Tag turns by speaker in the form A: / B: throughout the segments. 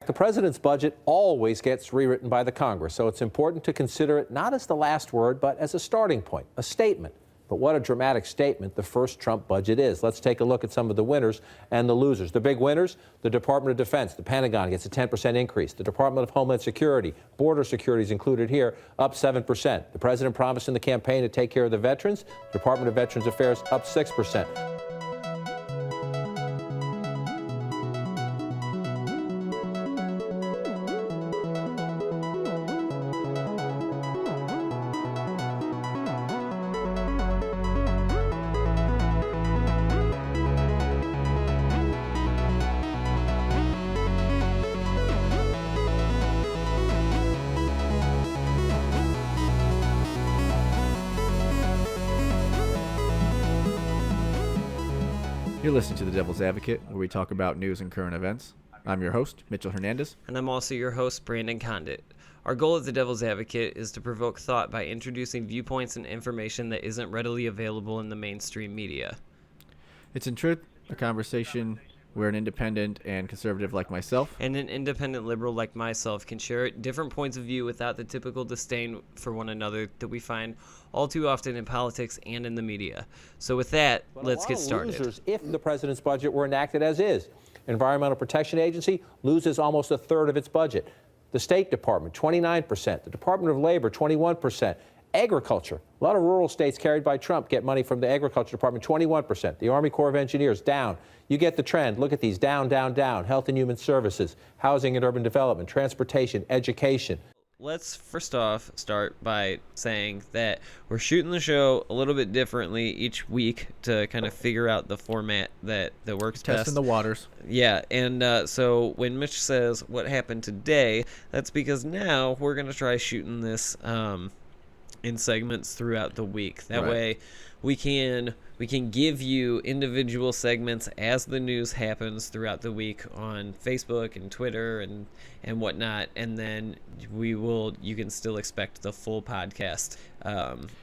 A: The president's budget always gets rewritten by the Congress, so it's important to consider it not as the last word, but as a starting point, a statement. But what a dramatic statement the first Trump budget is. Let's take a look at some of the winners and the losers. The big winners, the Department of Defense, the Pentagon gets a 10% increase. The Department of Homeland Security, border security is included here, up 7%. The president promised in the campaign to take care of the veterans. The Department of Veterans Affairs up 6%.
B: You're listening to The Devil's Advocate, where we talk about news and current events. I'm your host, Mitchell Hernandez.
C: And I'm also your host, Brandon Condit. Our goal at The Devil's Advocate is to provoke thought by introducing viewpoints and information that isn't readily available in the mainstream media.
B: It's in truth a conversation where an independent and conservative like myself
C: and an independent liberal like myself can share different points of view without the typical disdain for one another that we find all too often in politics and in the media. So with that, let's get started.
A: Losers if the president's budget were enacted as is. Environmental Protection Agency loses almost a third of its budget. The State Department, 29%. The Department of Labor, 21%. Agriculture, a lot of rural states carried by Trump get money from the Agriculture Department, 21%. The Army Corps of Engineers, down. You get the trend. Look at these, down, down, down. Health and Human Services, Housing and Urban Development, Transportation, Education.
C: Let's first off start by saying that we're shooting the show a little bit differently each week to kind of figure out the format that works best.
B: Testing the waters.
C: Yeah, and so when Mitch says what happened today, that's because now we're going to try shooting this in segments throughout the week. That way we can give you individual segments as the news happens throughout the week on Facebook and Twitter and whatnot, and then you can still expect the full podcast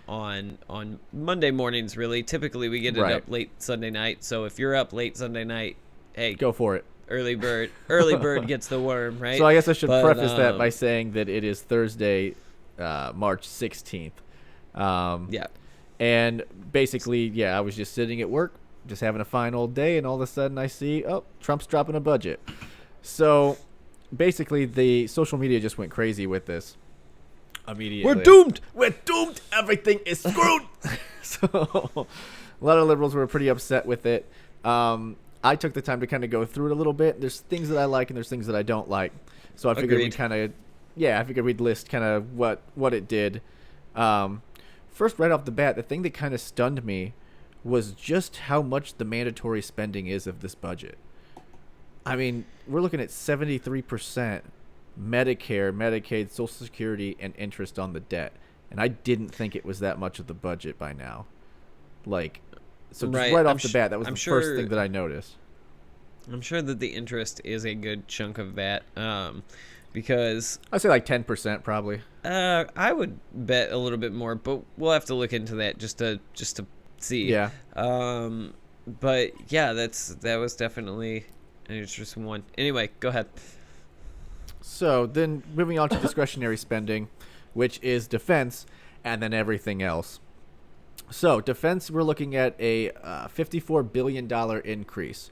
C: on Monday mornings. Really, typically we get it up late Sunday night, so if you're up late Sunday night, hey,
B: go for it.
C: Early bird gets the worm, right?
B: So I guess I should preface that by saying that it is Thursday, March 16th.
C: Yeah.
B: And basically, I was just sitting at work, just having a fine old day, and all of a sudden I see, Trump's dropping a budget. So basically, the social media just went crazy with this immediately.
C: We're doomed!
B: We're doomed! Everything is screwed! So a lot of liberals were pretty upset with it. I took the time to kind of go through it a little bit. There's things that I like and there's things that I don't like. So I figured we'd list kind of what it did. First, right off the bat, the thing that kind of stunned me was just how much the mandatory spending is of this budget. I mean, we're looking at 73% Medicare, Medicaid, Social Security, and interest on the debt. And I didn't think it was that much of the budget by now. So just right off the bat, that was the first thing that I noticed.
C: I'm sure that the interest is a good chunk of that. Because
B: I'd say like 10% probably.
C: I would bet a little bit more, but we'll have to look into that just to see.
B: Yeah.
C: But yeah, that was definitely an interesting one. Anyway, go ahead.
B: So then moving on to discretionary spending, which is defense and then everything else. So defense, we're looking at a $54 billion increase.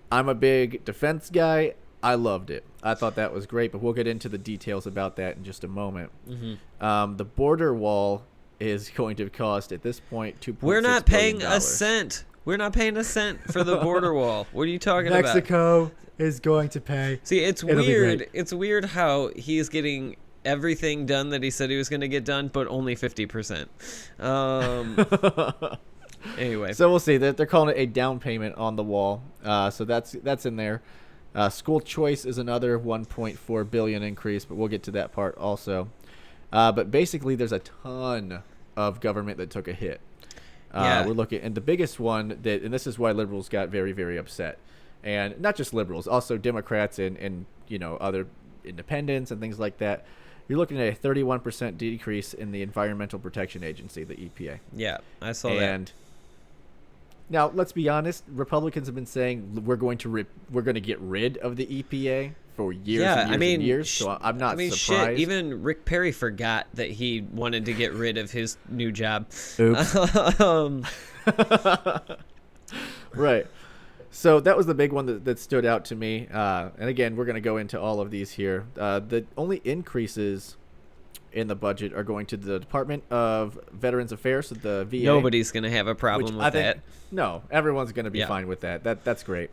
B: I'm a big defense guy. I loved it. I thought that was great, but we'll get into the details about that in just a moment.
C: Mm-hmm.
B: The border wall is going to cost, at this point, $2.6 billion.
C: We're not paying a cent. We're not paying a cent for the border wall. What are you talking about?
B: Mexico is going to pay.
C: See, it's weird. It's weird how he's getting everything done that he said he was going to get done, but only 50%. Anyway.
B: So we'll see. They're calling it a down payment on the wall. So that's in there. School choice is another $1.4 billion increase, but we'll get to that part also. But basically, there's a ton of government that took a hit. We're looking, and the biggest one and this is why liberals got very, very upset, and not just liberals, also Democrats and other independents and things like that. You're looking at a 31% decrease in the Environmental Protection Agency, the EPA.
C: Yeah, I saw that.
B: And now, let's be honest. Republicans have been saying we're going to get rid of the EPA for years
C: Yeah,
B: and years
C: I mean,
B: and years, so I'm not
C: shit.
B: surprised.
C: Even Rick Perry forgot that he wanted to get rid of his new job.
B: Oops. Right. So that was the big one that stood out to me. And again, we're going to go into all of these here. The only increases in the budget are going to the Department of Veterans Affairs, so the VA.
C: Nobody's gonna have a
B: which
C: problem with
B: I think,
C: that.
B: No, everyone's going to be
C: Yeah.
B: fine with that. That's great.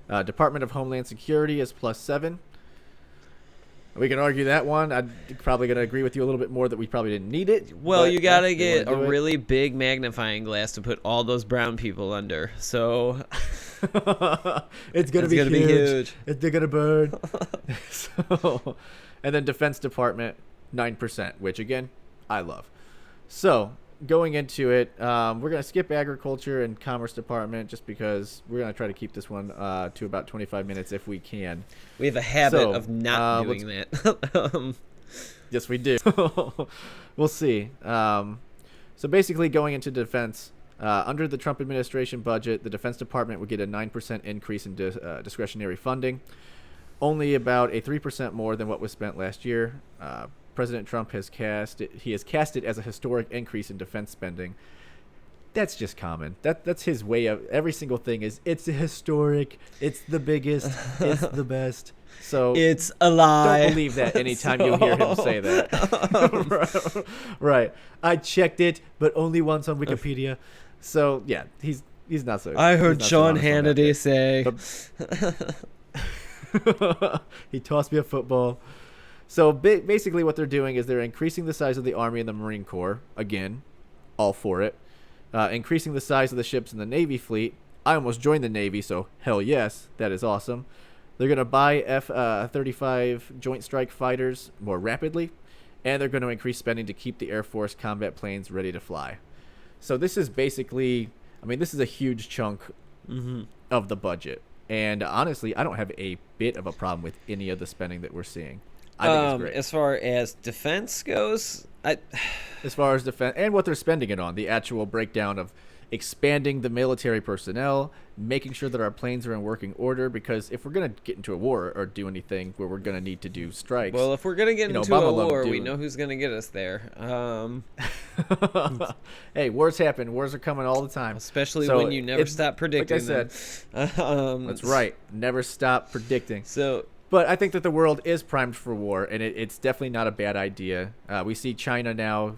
B: Department of Homeland Security is +7. We can argue that one. I'm probably going to agree with you a little bit more that we probably didn't need it.
C: Well,
B: but,
C: you gotta
B: they
C: get a
B: wanna do it.
C: really big magnifying glass to put all those brown people under. So
B: It's gonna
C: It's
B: be
C: gonna be
B: huge.
C: huge.
B: They're gonna burn. So, and then Defense Department 9%, which again I love. So going into it, we're gonna skip Agriculture and Commerce Department just because we're gonna try to keep this one to about 25 minutes if we can.
C: we have a habit
B: So,
C: of not doing that.
B: Yes, we do. We'll see. So basically, going into defense, under the Trump administration budget, the Defense Department would get a 9% increase in discretionary funding, only about a 3% more than what was spent last year. President Trump has cast it as a historic increase in defense spending. That's just common. That's his way of every single thing is it's historic, it's the biggest, it's the best. So
C: It's a lie.
B: don't believe that anytime you hear him say that. Right. I checked it, but only once on Wikipedia. So yeah, he's not so.
C: I heard
B: he's not so
C: Sean
B: honest on that
C: Hannity
B: bit.
C: say.
B: He tossed me a football. So basically, what they're doing is they're increasing the size of the Army and the Marine Corps. Again, all for it. Increasing the size of the ships in the Navy fleet. I almost joined the Navy, so hell yes, that is awesome. They're going to buy F-35 Joint Strike Fighters more rapidly, and they're going to increase spending to keep the Air Force combat planes ready to fly. So this is basically, I mean, this is a huge chunk of the budget. And honestly, I don't have a bit of a problem with any of the spending that we're seeing. I think it's great.
C: As far as defense goes,
B: As far as defense and what they're spending it on, the actual breakdown of expanding the military personnel, making sure that our planes are in working order, because if we're going to get into a war or do anything where we're going to need to do strikes.
C: well, if we're gonna get into
B: Obama
C: a
B: loved
C: war, we
B: doing-
C: know who's gonna get us there.
B: Hey, wars happen. Wars are coming all the time.
C: Especially
B: So
C: when you never
B: it's-
C: stop predicting
B: Like I
C: them.
B: said, that's right. Never stop predicting.
C: So
B: But I think that the world is primed for war, and it's definitely not a bad idea. We see China now,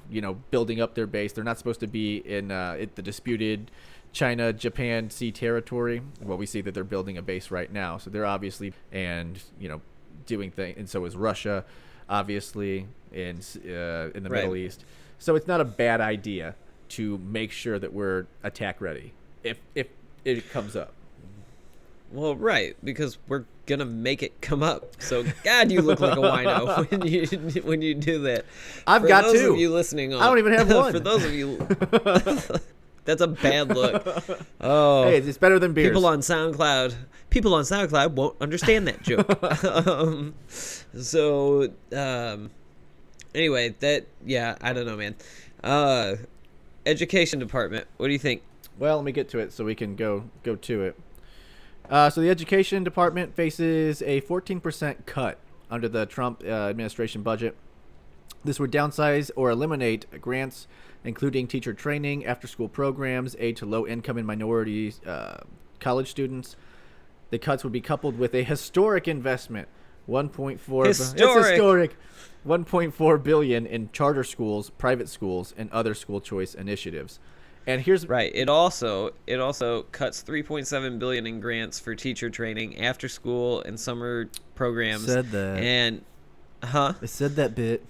B: building up their base. They're not supposed to be in the disputed China-Japan Sea territory. Well, we see that they're building a base right now. So they're obviously, doing things. And so is Russia, obviously, in the
C: Right.
B: Middle East. So it's not a bad idea to make sure that we're attack ready if it comes up.
C: well, right, because we're gonna make it come up. So God, you look like a wino when you do that.
B: I've
C: For
B: got
C: those
B: two.
C: of you listening on,
B: I don't even have one.
C: For those of you, that's a bad look. Oh,
B: Hey, it's better than beers.
C: people on SoundCloud won't understand that joke. Anyway, I don't know, man. Education department, what do you think?
B: Well, let me get to it so we can go to it. So the Education Department faces a 14% cut under the Trump administration budget. This would downsize or eliminate grants, including teacher training, after-school programs, aid to low-income and minority college students. The cuts would be coupled with a historic investment, 1.4. It's historic. 1.4 billion in charter schools, private schools, and other school choice initiatives. And here's
C: Right. It also cuts 3.7 billion in grants for teacher training, after school, and summer programs.
B: Said that.
C: And
B: I said that bit.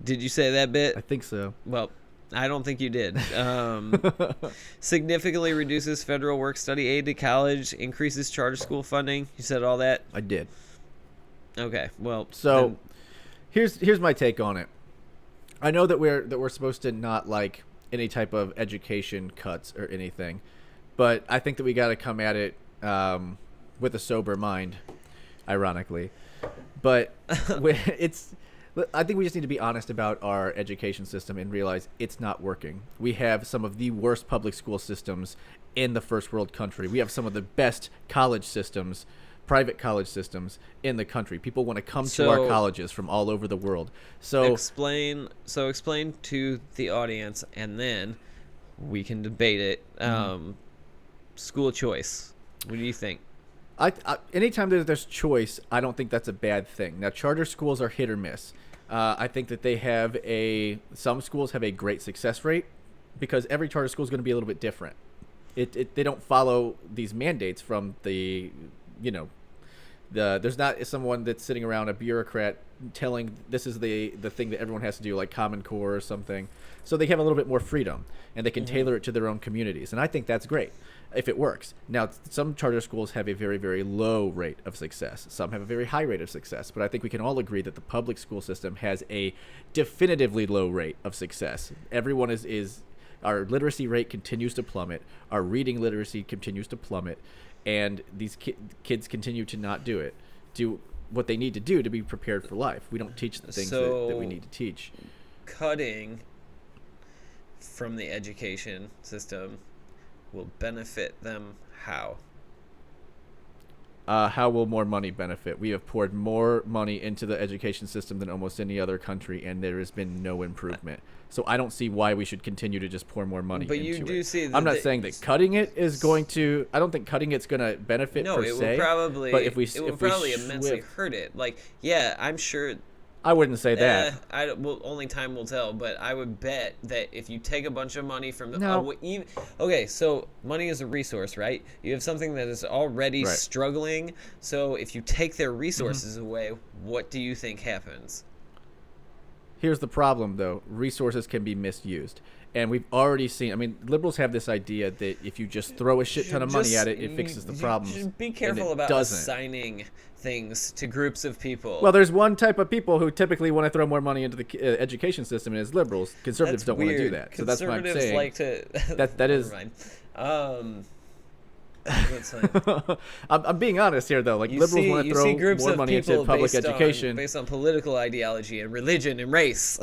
C: did you say that bit?
B: I think so.
C: Well, I don't think you did. Significantly reduces federal work-study aid to college, increases charter school funding. You said all that?
B: I did.
C: Okay. Well,
B: So here's my take on it. I know that we're supposed to not like any type of education cuts or anything, but I think that we got to come at it with a sober mind, ironically. But I think we just need to be honest about our education system and realize it's not working. We have some of the worst public school systems in the first world country. We have some of the best college systems private college systems in the country. People want to come to our colleges from all over the world. So
C: explain to the audience, and then we can debate it. School choice. What do you think?
B: Anytime that there's choice, I don't think that's a bad thing. Now, charter schools are hit or miss. I think that some schools have a great success rate because every charter school is going to be a little bit different. They don't follow these mandates from there's not someone that's sitting around, a bureaucrat, telling this is the thing that everyone has to do, like Common Core or something. So they have a little bit more freedom, and they can tailor it to their own communities. And I think that's great if it works. Now, some charter schools have a very, very low rate of success. Some have a very high rate of success. But I think we can all agree that the public school system has a definitively low rate of success. Everyone our literacy rate continues to plummet. Our reading literacy continues to plummet. And these kids continue to not do what they need to do to be prepared for life. We don't teach the things that we need to teach.
C: Cutting from the education system will benefit them how?
B: How will more money benefit? We have poured more money into the education system than almost any other country, and there has been no improvement. So I don't see why we should continue to just pour more money into it.
C: But you do see that
B: I'm not saying that cutting it is going to. I don't think cutting it's going to benefit per se.
C: No, it will probably.
B: But if we
C: immensely hurt it. Like, yeah, I'm sure.
B: I wouldn't say that.
C: Only time will tell, but I would bet that if you take a bunch of money from
B: No.
C: Okay, so money is a resource, right? You have something that is already struggling, so if you take their resources away, what do you think happens?
B: Here's the problem, though. Resources can be misused. And we've already seen, liberals have this idea that if you just throw a shit ton of money at it, it fixes the problems.
C: Just be careful about assigning things to groups of people.
B: Well, there's one type of people who typically want to throw more money into the education system, and it's liberals. Conservatives don't want to do that. So that's what I'm saying.
C: Like to
B: that is.
C: Never mind. That's fine.
B: I'm being honest here, though. Like, liberals want to throw more money into public education
C: based on political ideology and religion and race.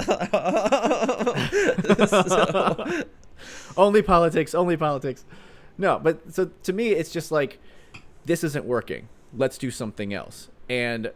B: Only politics. No, but so to me, it's just like, this isn't working. Let's do something else. And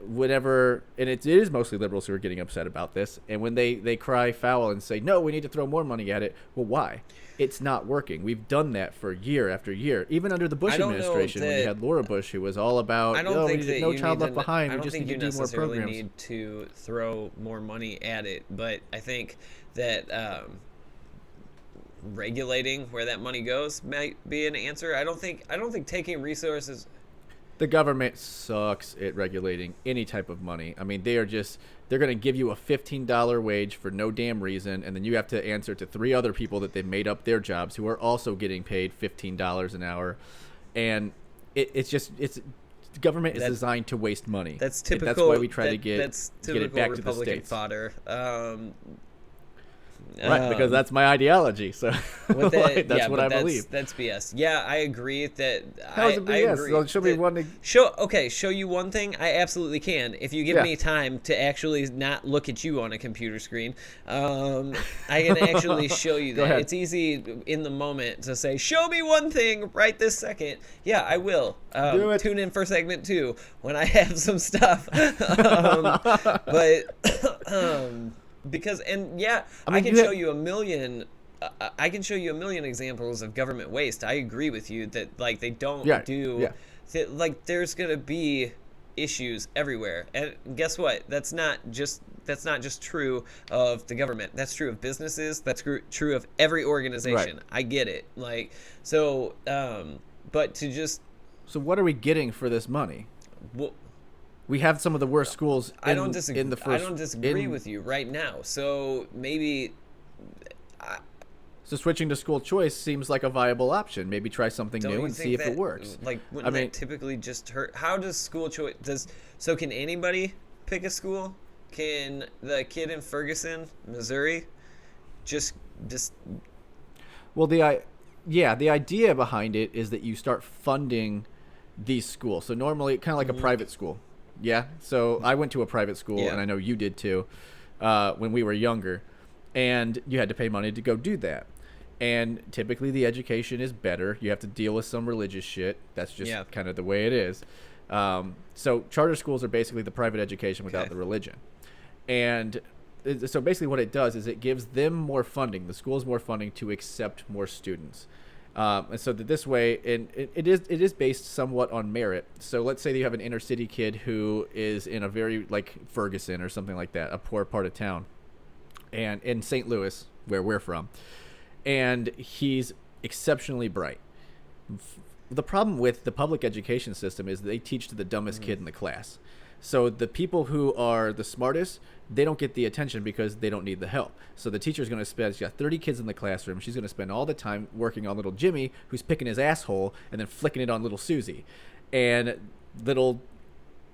B: it is mostly liberals who are getting upset about this. And when they cry foul and say, no, we need to throw more money at it. Well, why? It's not working. We've done that for year after year. Even under the Bush administration, when you had Laura Bush, who was all about, no child left behind. We just need to do more programs.
C: I don't think you necessarily need to throw more money at it. But I think that regulating where that money goes might be an answer. I don't think taking resources.
B: The government sucks at regulating any type of money. They're going to give you a $15 wage for no damn reason, and then you have to answer to 3 other people that they made up their jobs who are also getting paid $15 an hour. And the government is designed to waste money.
C: That's typical.
B: That's why we try to get it back
C: Republican
B: to the states.
C: Fodder.
B: Right, because that's my ideology. So that's what I believe.
C: That's BS. Yeah, I agree that.
B: How is it BS?
C: I agree
B: so show me one.
C: Show you one thing. I absolutely can. If you give me time to actually not look at you on a computer screen, I can actually show you that. It's easy in the moment to say, "Show me one thing right this second." Yeah, I will.
B: Do it.
C: Tune in for segment 2 when I have some stuff. Because I can show you a million. I can show you a million examples of government waste. I agree with you that they don't do. Yeah. That, there's gonna be issues everywhere, and guess what? That's not just true of the government. That's true of businesses. That's true of every organization. Right. I get it. But to just.
B: So what are we getting for this money? Well. We have some of the worst schools
C: I don't disagree with you right now. So maybe.
B: So switching to school choice seems like a viable option. Maybe try something new and see if it works.
C: Wouldn't that typically just hurt? How does school choice can anybody pick a school? Can the kid in Ferguson, Missouri, just?
B: Well, the idea behind it is that you start funding these schools. So normally, kind of like a private school. Yeah, so I went to a private school, and I know you did too, when we were younger, and you had to pay money to go do that. And typically the education is better. You have to deal with some religious shit. That's just kind of the way it is. So charter schools are basically the private education without the religion. And so basically what it does is it gives them more funding, the schools more funding to accept more students. And so that this way, and it is based somewhat on merit. So let's say that you have an inner city kid who is in a very, like Ferguson or something like that, a poor part of town, and in St. Louis, where we're from, and he's exceptionally bright. The problem with the public education system is they teach to the dumbest kid in the class. So the people who are the smartest, they don't get the attention because they don't need the help. So the teacher's going to spend, she's got 30 kids in the classroom. She's going to spend all the time working on little Jimmy, who's picking his asshole and then flicking it on little Susie. And little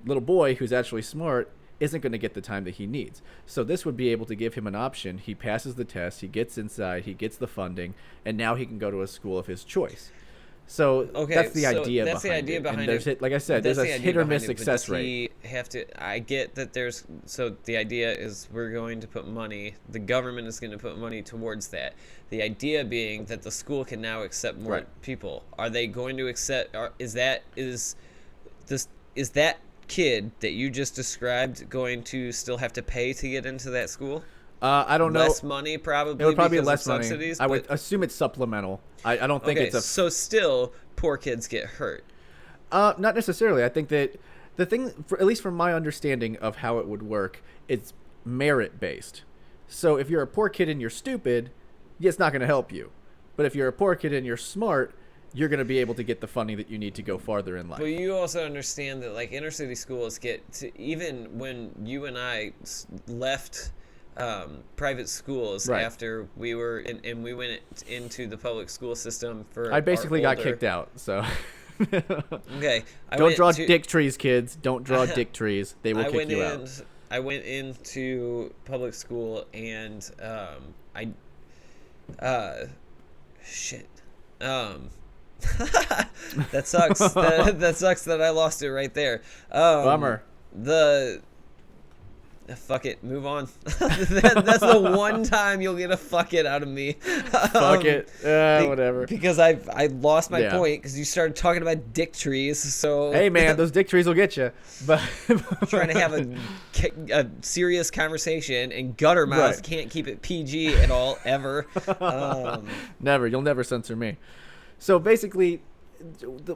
B: boy, who's actually smart, isn't going to get the time that he needs. So this would be able to give him an option. He passes the test, he gets inside, he gets the funding, and now he can go to a school of his choice. So that's the idea behind it. And there's like I said, there's a hit or miss success rate.
C: I get that there's, so the idea is we're going to put money, the government is going to put money towards that. The idea being that the school can now accept more people. Are they going to accept, is that kid that you just described going to still have to pay to get into that school?
B: I don't know.
C: Less money, probably.
B: It would probably be less
C: money.
B: I would assume it's supplemental. I don't think it's a.
C: So still, poor kids get hurt.
B: Not necessarily. I think that the thing, at least from my understanding of how it would work, it's merit based. So if you're a poor kid and you're stupid, it's not going to help you. But if you're a poor kid and you're smart, you're going to be able to get the funding that you need to go farther in life.
C: But you also understand that, like, inner city schools get to, even when you and I left private schooks after we were and we went into the public school system for
B: I basically got kicked out, so
C: okay.
B: Don't draw dick trees, kids. Don't draw dick trees. They will kick you out.
C: I went into public school and shit. That sucks. that sucks that I lost it right there.
B: Bummer.
C: Fuck it, move on. That's the one time you'll get a fuck it out of me.
B: Fuck it. Whatever.
C: Because I lost my point because you started talking about dick trees. So
B: hey man, those dick trees will get you. But
C: trying to have a serious conversation, and gutter mouth can't keep it PG at all ever.
B: Never. You'll never censor me. So basically,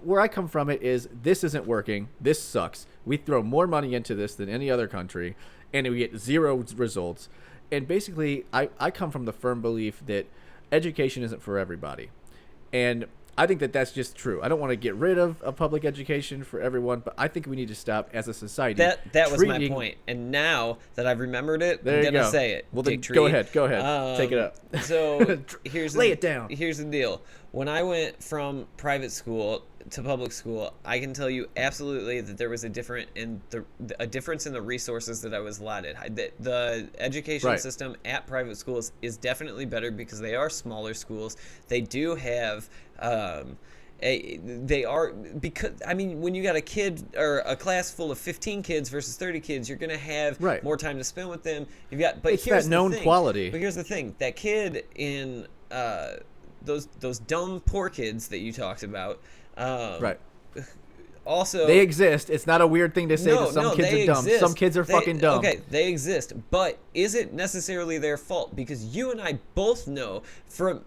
B: where I come from it is this isn't working. This sucks. We throw more money into this than any other country, and we get zero results. And basically, I come from the firm belief that education isn't for everybody. And I think that that's just true. I don't want to get rid of public education for everyone, but I think we need to stop as a society.
C: That was my point. And now that I've remembered it, I'm going to say it.
B: Well, then go ahead. Take it up.
C: So
B: lay it down.
C: Here's the deal. When I went from private school to public school, I can tell you absolutely that there was a difference in the resources that I was allotted. The education system at private schools is definitely better because they are smaller schools. They do have when you got a kid or a class full of 15 kids versus 30 kids, you're going to have more time to spend with them.
B: It's that known quality.
C: But here's the thing: that kid in those dumb poor kids that you talked about. Also,
B: they exist. It's not a weird thing to say that some kids are dumb. Some kids are fucking dumb.
C: Okay, they exist, but is it necessarily their fault? Because you and I both know from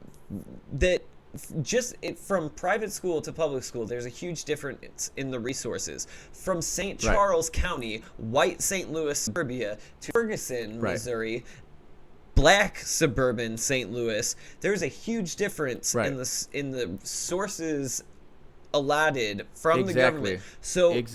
C: private school to public school, there's a huge difference in the resources. From St. Charles County, white St. Louis suburbia, to Ferguson, Missouri, black suburban St. Louis, there's a huge difference in the sources allotted from the government. So if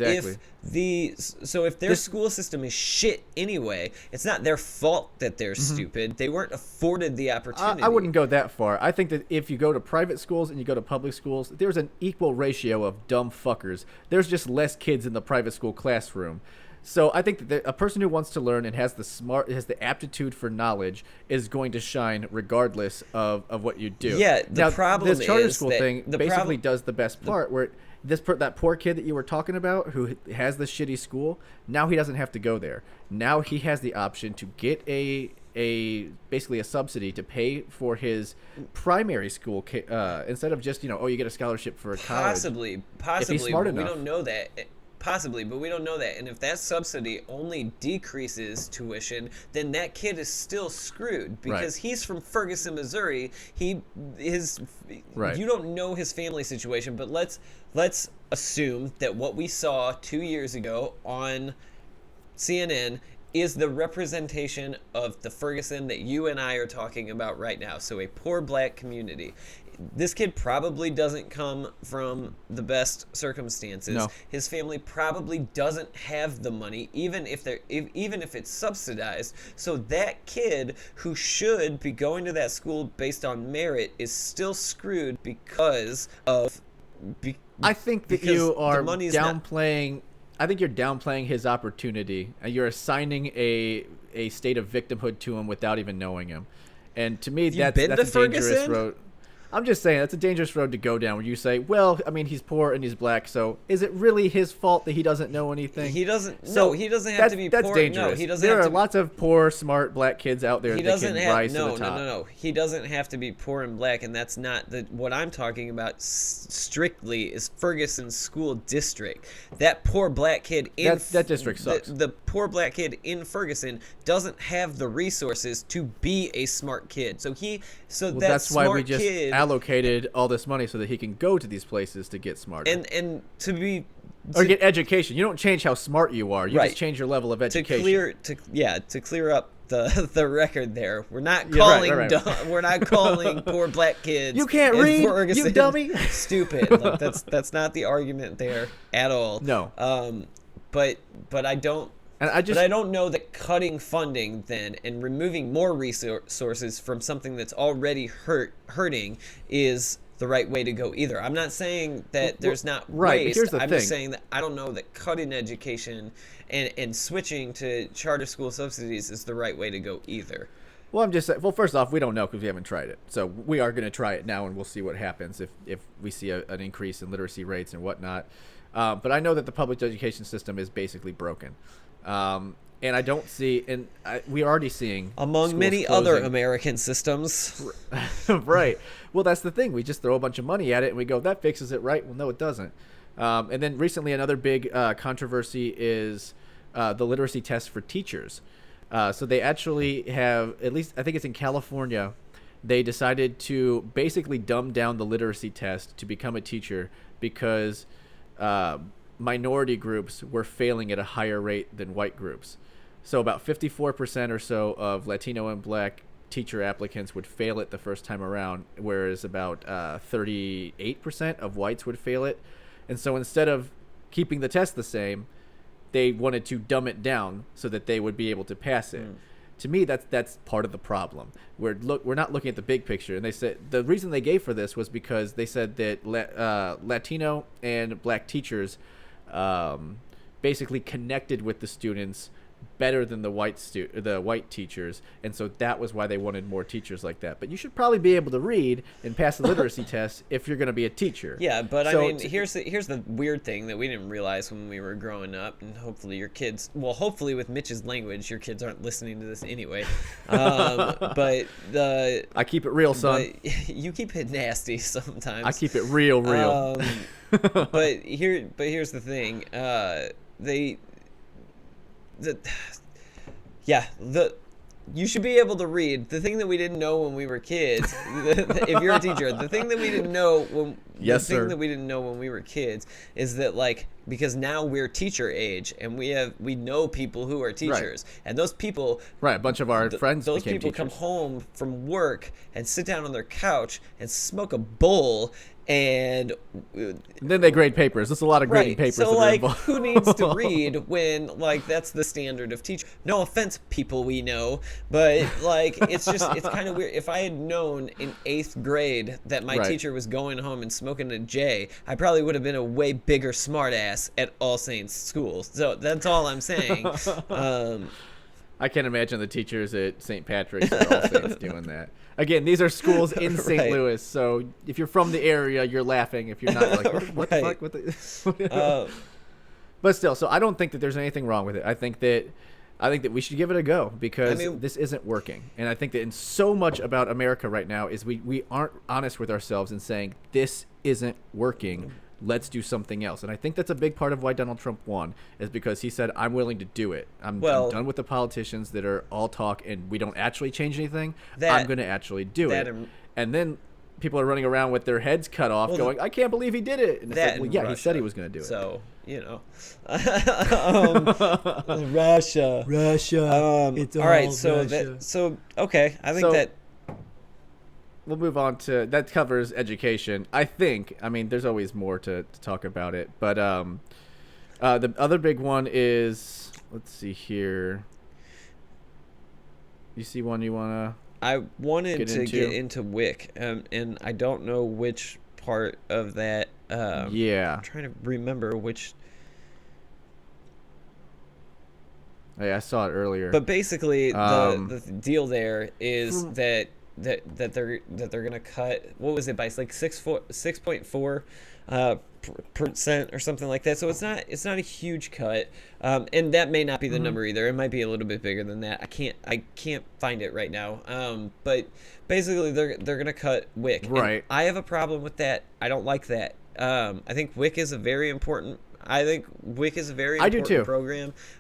C: their school system is shit anyway, it's not their fault that they're stupid. They weren't afforded the opportunity.
B: I wouldn't go that far. I think that if you go to private schools and you go to public schools, there's an equal ratio of dumb fuckers. There's just less kids in the private school classroom. So I think that a person who wants to learn and has the aptitude for knowledge is going to shine regardless of what you do.
C: Yeah, problem is
B: this charter school thing basically does the best part where that poor kid that you were talking about who has the shitty school, now he doesn't have to go there. Now he has the option to get basically a subsidy to pay for his primary school instead of just you get a scholarship for a college.
C: Possibly,
B: if he's smart enough.
C: We don't know that. Possibly, but we don't know that. And if that subsidy only decreases tuition, then that kid is still screwed because he's from Ferguson, Missouri. You don't know his family situation, but let's assume that what we saw 2 years ago on CNN is the representation of the Ferguson that you and I are talking about right now. So a poor black community. This kid probably doesn't come from the best circumstances.
B: No.
C: His family probably doesn't have the money, even if it's subsidized. So that kid who should be going to that school based on merit is still screwed because of.
B: I think that
C: because
B: you are
C: the money's not-
B: downplaying. I think you're downplaying his opportunity, and you're assigning a state of victimhood to him without even knowing him. And to me, that's
C: been
B: a
C: to
B: dangerous
C: Ferguson?
B: road. I'm just saying that's a dangerous road to go down. Where you say, well, I mean, he's poor and he's black, so is it really his fault that he doesn't know anything?
C: He doesn't.
B: So
C: No, he doesn't have to be
B: that's
C: poor.
B: dangerous.
C: No, he doesn't.
B: There
C: have
B: are
C: to
B: lots of poor, smart black kids out there
C: He
B: that
C: doesn't
B: can
C: have
B: rise
C: no,
B: to the top.
C: no. He doesn't have to be poor and black, and that's not what I'm talking about. Strictly is Ferguson School District. That poor black kid in
B: That district sucks.
C: The poor black kid in Ferguson doesn't have the resources to be a smart kid. So
B: That's why we
C: smart
B: just
C: kid,
B: allocated all this money so that he can go to these places to get smarter
C: and to be.
B: or get education. You don't change how smart you are. You
C: Right.
B: just change your level of
C: To
B: education.
C: clear up the record there. We're not
B: Yeah,
C: calling
B: right.
C: we're not calling poor black kids.
B: You can't
C: in
B: read, you
C: Ferguson
B: dummy.
C: Stupid. Like, that's not the argument there at all.
B: No.
C: But I don't.
B: And I just
C: But I don't know that cutting funding then and removing more resources from something that's already hurting is the right way to go either. I'm not saying that there's not
B: right, but
C: waste.
B: here's the
C: I'm
B: thing.
C: just saying that I don't know that cutting education and switching to charter school subsidies is the right way to go either.
B: Well, I'm just saying. Well, first off, we don't know because we haven't tried it. So we are going to try it now, and we'll see what happens if we see an increase in literacy rates and whatnot. But I know that the public education system is basically broken, and I don't see. And we're already seeing
C: Among
B: schools
C: many other
B: closing.
C: American systems.
B: Right. Well, that's the thing. We just throw a bunch of money at it and we go, that fixes it, right? Well, no, it doesn't. And then recently, another big controversy is the literacy test for teachers. So they actually have, at least I think it's in California, they decided to basically dumb down the literacy test to become a teacher because minority groups were failing at a higher rate than white groups. So about 54% or so of Latino and black teacher applicants would fail it the first time around, whereas about 38% of whites would fail it. And so instead of keeping the test the same, they wanted to dumb it down so that they would be able to pass it. To me, that's part of the problem. We're not looking at the big picture. And they said the reason they gave for this was because they said that Latino and black teachers basically connected with the students better than the white teachers, and so that was why they wanted more teachers like that. But you should probably be able to read and pass the literacy test if you're going to be a teacher.
C: Yeah, but
B: So
C: I mean, here's the weird thing that we didn't realize when we were growing up, and hopefully your kids, well, hopefully with Mitch's language, your kids aren't listening to this anyway. But
B: I keep it real, son.
C: but you keep it nasty sometimes.
B: I keep it real.
C: But here's the thing. You should be able to read. The thing that we didn't know when we were kids, if you're a teacher, the thing that we didn't know when we were kids is that, like, because now we're teacher age and we know people who are teachers, and those people,
B: Right, a bunch of our friends
C: those
B: became
C: people
B: teachers.
C: come home from work and sit down on their couch and smoke a bowl. And
B: then they grade papers. There's a lot of grading papers.
C: So,
B: that are
C: like,
B: involved.
C: who needs to read when, like, that's the standard of teach? No offense, people we know, but, like, it's kind of weird. If I had known in 8th grade that my
B: Right.
C: teacher was going home and smoking a J, I probably would have been a way bigger smartass at All Saints School. So that's all I'm saying.
B: I can't imagine the teachers at St. Patrick's or All Saints doing that. Again, these are schools in St.
C: Right.
B: Louis, so if you're from the area, you're laughing. If you're not, you're like, what the
C: Right.
B: fuck? What the? But still, so I don't think that there's anything wrong with it. I think that we should give it a go because this isn't working. And I think that in so much about America right now is we aren't honest with ourselves and saying this isn't working. Let's do something else. And I think that's a big part of why Donald Trump won, is because he said, I'm willing to do it. I'm done with the politicians that are all talk and we don't actually change anything. I'm going to actually do it. And then people are running around with their heads cut off going, I can't believe he did it. And it's like, well, he said he was going to do it.
C: So, Russia.
B: It's
C: all right, so okay, I think that
B: we'll move on to that covers education. I mean, there's always more to talk about it, but the other big one is, let's see here. You see one you want to?
C: I wanted to get into WIC, and I don't know which part of that. I'm trying to remember which.
B: Hey, I saw it earlier.
C: But basically, the deal there is that they're gonna cut, what was it, by like 6.4% or something like that. So it's not a huge cut, and that may not be the number either. It might be a little bit bigger than that. I can't find it right now. But basically they're gonna cut WIC.
B: Right.
C: And I have a problem with that. I don't like that. I think WIC is a very important. Program.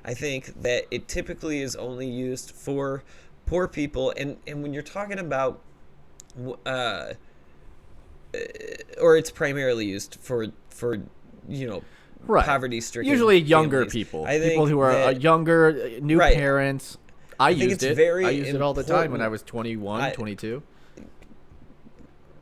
C: I think that it typically is only used for poor people, and when you're talking about or it's primarily used for poverty-stricken,
B: usually younger
C: families.
B: people,
C: I think
B: people who are younger, new parents. I used it all the time when I was 21, 22.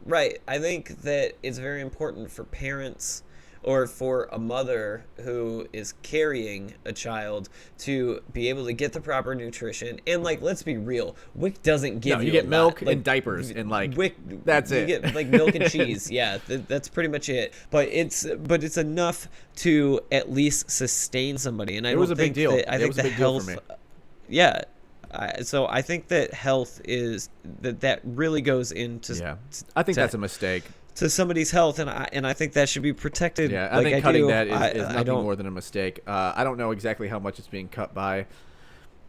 C: Right. I think that it's very important for parents or for a mother who is carrying a child to be able to get the proper nutrition. And, like, let's be real, WIC doesn't give
B: you get milk and diapers and, like,
C: WIC,
B: that's it.
C: You get, like, milk and cheese. Yeah, that's pretty much it. But it's enough to at least sustain somebody. And I
B: was a big deal.
C: I think the health. Yeah. So I think that health is that really goes into.
B: Yeah, I think that's a mistake.
C: To somebody's health, and I think that should be protected.
B: Yeah, I think cutting that is nothing more than a mistake. I don't know exactly how much it's being cut by.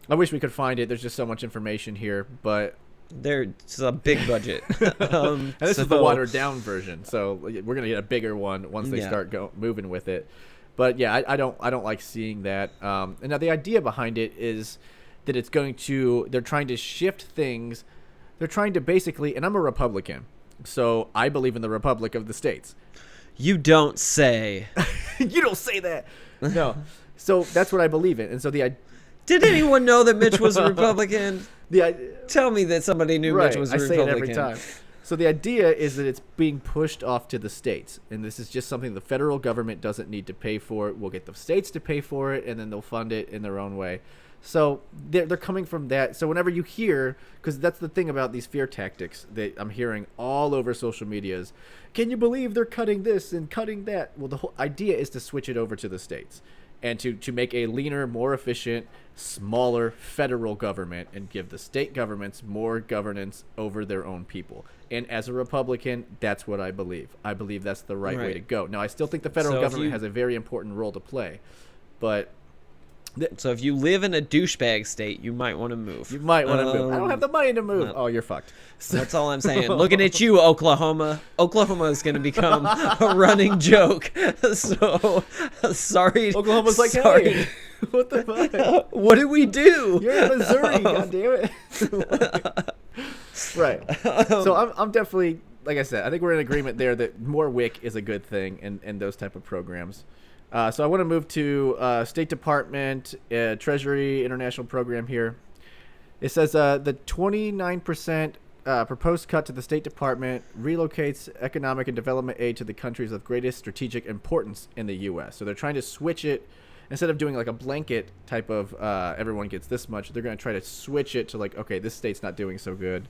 B: I wish we could find it. There's just so much information here, but
C: there's a big budget.
B: And this is the watered down version, so we're gonna get a bigger one once they start moving with it. But yeah, I don't like seeing that. And now the idea behind it is that they're trying to shift things. They're trying to basically, and I'm a Republican. So I believe in the Republic of the States.
C: You don't say.
B: You don't say that. No. So that's what I believe in. And so did
C: anyone know that Mitch was a Republican? Tell me that somebody knew Mitch was a Republican.
B: I say it every time. So the idea is that it's being pushed off to the states. And this is just something the federal government doesn't need to pay for. We'll get the states to pay for it, and then they'll fund it in their own way. So they're coming from that. So whenever you hear, because that's the thing about these fear tactics that I'm hearing all over social media is, can you believe they're cutting this and cutting that? Well, the whole idea is to switch it over to the states and to make a leaner, more efficient, smaller federal government and give the state governments more governance over their own people. And as a Republican, that's what I believe. I believe that's the right way to go. Now, I still think the federal government has a very important role to play, but...
C: So if you live in a douchebag state, you might want to move.
B: You might want to move. I don't have the money to move. Oh, you're fucked.
C: So that's all I'm saying. Looking at you, Oklahoma. Oklahoma is going to become a running joke. So sorry.
B: Oklahoma's like, hey, what the fuck?
C: What did we do?
B: You're in Missouri, goddammit. Right. So I'm definitely, like I said, I think we're in agreement there that more WIC is a good thing and those type of programs. So I want to move to State Department, Treasury International Program here. It says the 29% proposed cut to the State Department relocates economic and development aid to the countries of greatest strategic importance in the U.S. So they're trying to switch it. Instead of doing like a blanket type of everyone gets this much, they're going to try to switch it to like, okay, this state's not doing so good.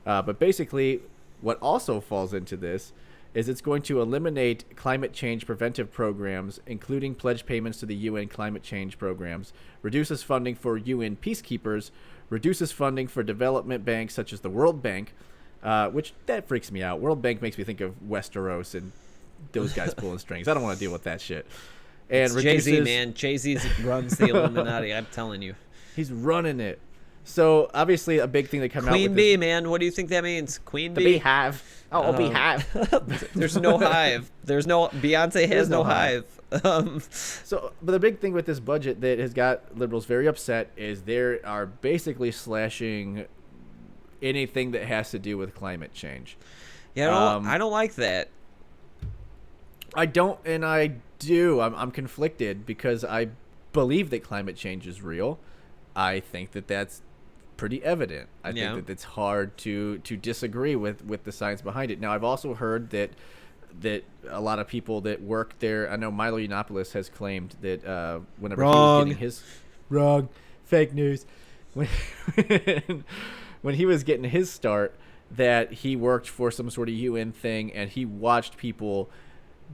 B: But basically, what also falls into this is it's going to eliminate climate change preventive programs, including pledge payments to the UN climate change programs, reduces funding for UN peacekeepers, reduces funding for development banks such as the World Bank, which that freaks me out. World Bank makes me think of Westeros and those guys pulling strings. I don't want to deal with that shit. And
C: Jay-Z, man. Jay-Z runs the Illuminati, I'm telling you.
B: He's running it. So obviously a big thing that came out
C: Queen
B: with
C: bee, man. What do you think that means? Queen
B: the
C: bee.
B: beehive. Oh, beehive.
C: There's no hive. There's no Beyonce has no hive.
B: So, but the big thing with this budget that has got liberals very upset is they are basically slashing anything that has to do with climate change.
C: Yeah, I don't like that.
B: I don't, and I do. I'm conflicted because I believe that climate change is real. I think that that's pretty evident. I think that it's hard to disagree with the science behind it. Now, I've also heard that a lot of people that work there, I know Milo Yiannopoulos has claimed that whenever he was getting his fake news, when he was getting his start, that he worked for some sort of UN thing and he watched people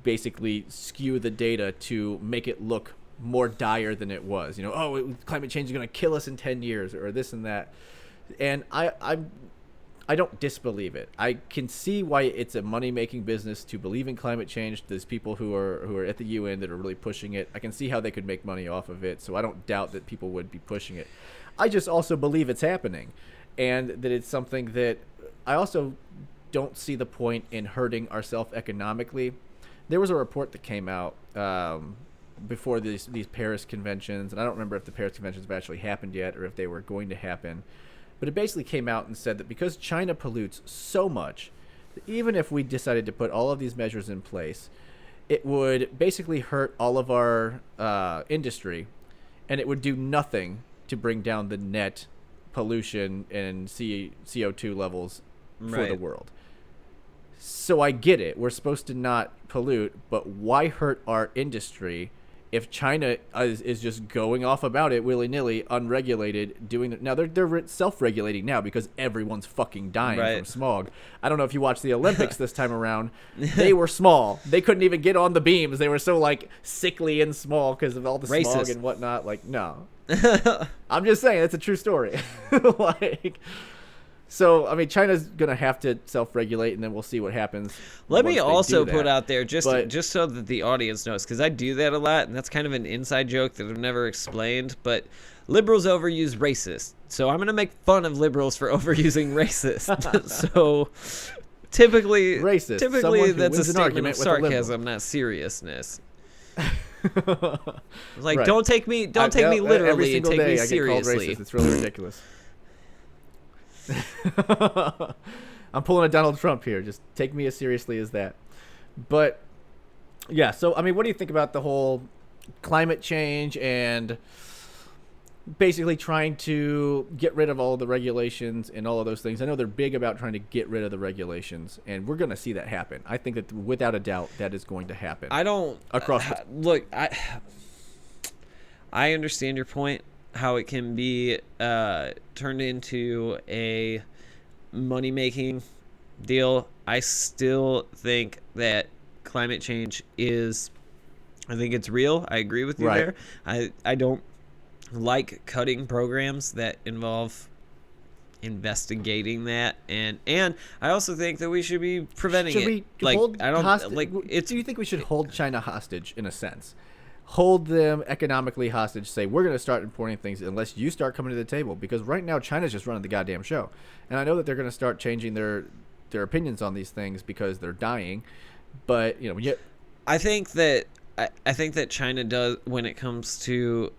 B: basically skew the data to make it look more dire than it was. You know, climate change is going to kill us in 10 years or this and that. And I don't disbelieve it. I can see why it's a money-making business to believe in climate change. There's people who are at the UN that are really pushing it. I can see how they could make money off of it, so I don't doubt that people would be pushing it. I just also believe it's happening, and that it's something that I also don't see the point in hurting ourselves economically. There was a report that came out before these Paris conventions, and I don't remember if the Paris conventions have actually happened yet or if they were going to happen. But it basically came out and said that because China pollutes so much, that even if we decided to put all of these measures in place, it would basically hurt all of our industry, and it would do nothing to bring down the net pollution and CO2 levels for the world. So I get it. We're supposed to not pollute, but why hurt our industry if China is just going off about it willy-nilly, unregulated, doing it? Now, they're self-regulating now because everyone's fucking dying from smog. I don't know if you watched the Olympics this time around. They were small. They couldn't even get on the beams. They were so, like, sickly and small because of all the smog and whatnot. Like, no. I'm just saying, that's a true story. So, I mean, China's going to have to self-regulate, and then we'll see what happens.
C: Let me also put out there, just so that the audience knows, because I do that a lot, and that's kind of an inside joke that I've never explained, but liberals overuse racist. So I'm going to make fun of liberals for overusing racist. So typically that's a statement of sarcasm, not seriousness. Like, don't take me literally, take me seriously.
B: It's really ridiculous. I'm pulling a Donald Trump here. Just take me as seriously as that. But yeah, so I mean, what do you think about the whole climate change and basically trying to get rid of all of the regulations and all of those things? I know they're big about trying to get rid of the regulations, and we're going to see that happen. I think that without a doubt that is going to happen.
C: I don't look. I understand your point. How it can be turned into a money-making deal. I still think that climate change is, I think it's real. I agree with you there. I don't like cutting programs that involve investigating that, and I also think that we should be preventing it.
B: We
C: like,
B: hold
C: I don't
B: hostage?
C: like it's.
B: Do you think we should hold China hostage in a sense? Hold them economically hostage, say, we're going to start importing things unless you start coming to the table. Because right now, China's just running the goddamn show. And I know that they're going to start changing their opinions on these things because they're dying. But, you know,
C: I think that China does, when it comes to,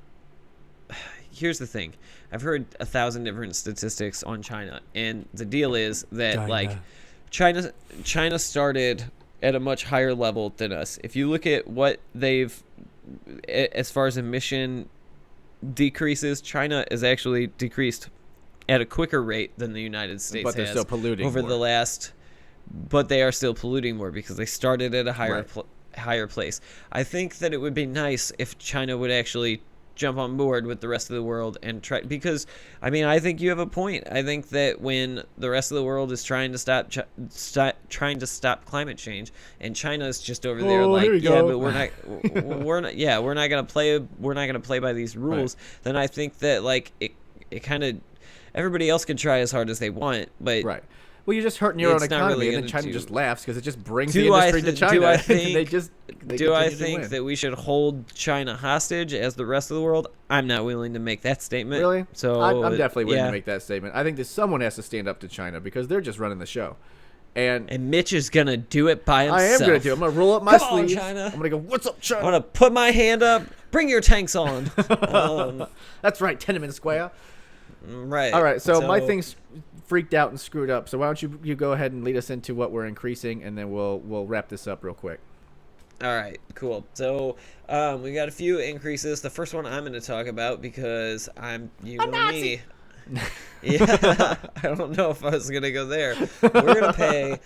C: here's the thing. I've heard 1,000 different statistics on China. And the deal is that, like, China started at a much higher level than us. If you look at what they've, as far as emission decreases, China has actually decreased at a quicker rate than the United States has.
B: But they're still polluting
C: over
B: more.
C: But they are still polluting more because they started at a higher place. I think that it would be nice if China would actually jump on board with the rest of the world and try, because I mean, I think you have a point. I think that when the rest of the world is trying to stop climate change, and China is just over there but we're not gonna play by these rules. Then I think that, like, it kind of, everybody else can try as hard as they want, but
B: Well, you're just hurting your own
C: It's not
B: economy,
C: really
B: and then
C: gonna
B: China
C: do-
B: just laughs because it just brings the
C: Do I
B: industry to
C: th-
B: China.
C: do I
B: and
C: think-
B: they
C: Do I
B: continue to
C: think
B: win.
C: that we should hold China hostage as the rest of the world? I'm not willing to make that statement.
B: Really?
C: So
B: I'm definitely willing
C: yeah.
B: to make that statement. I think that someone has to stand up to China because they're just running the show. And
C: Mitch is gonna do it by himself.
B: I am going to do it. I'm going to roll up my
C: Come on,
B: sleeves.
C: China.
B: I'm going to go, what's up, China?
C: I'm gonna put my hand up. Bring your tanks on.
B: That's right, Tiananmen Square.
C: Right.
B: All right, so my thing's freaked out and screwed up. So why don't you go ahead and lead us into what we're increasing, and then we'll wrap this up real quick.
C: All right, cool. So we got a few increases. The first one I'm going to talk about because I'm you and me. Yeah, I don't know if I was going to go there. We're going to pay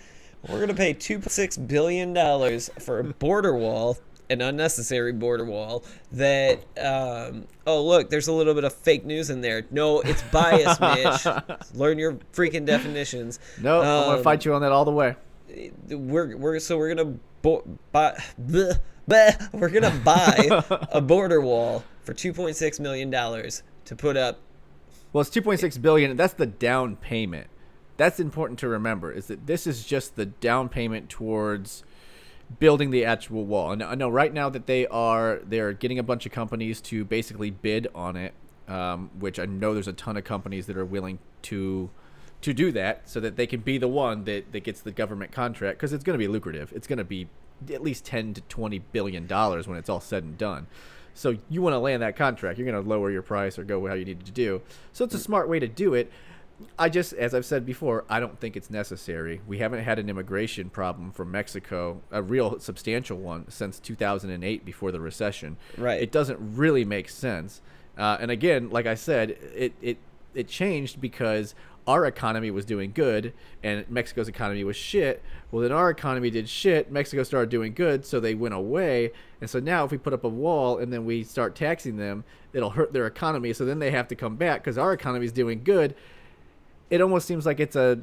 C: $2.6 billion for a border wall, an unnecessary border wall that oh look, there's a little bit of fake news in there. No, it's bias, Mitch. Learn your freaking definitions.
B: No, I'm going to fight you on that all the way.
C: We're gonna we're gonna buy a border wall for $2.6 million to put up.
B: Well, it's 2.6 billion. That's the down payment. That's important to remember. Is that this is just the down payment towards building the actual wall. And I know right now that they're getting a bunch of companies to basically bid on it, which I know there's a ton of companies that are willing to do that so that they can be the one that gets the government contract, because it's going to be lucrative. It's going to be at least 10 to 20 billion dollars when it's all said and done. So you want to land that contract, you're going to lower your price or go how you need to do. So it's a smart way to do it. As I've said before, I don't think it's necessary. We haven't had an immigration problem from Mexico, a real substantial one, since 2008 before the recession.
C: Right.
B: It doesn't really make sense. And again, like I said, it changed because our economy was doing good and Mexico's economy was shit. Well, then our economy did shit. Mexico started doing good, so they went away. And so now if we put up a wall and then we start taxing them, it'll hurt their economy. So then they have to come back because our economy is doing good. It almost seems like it's a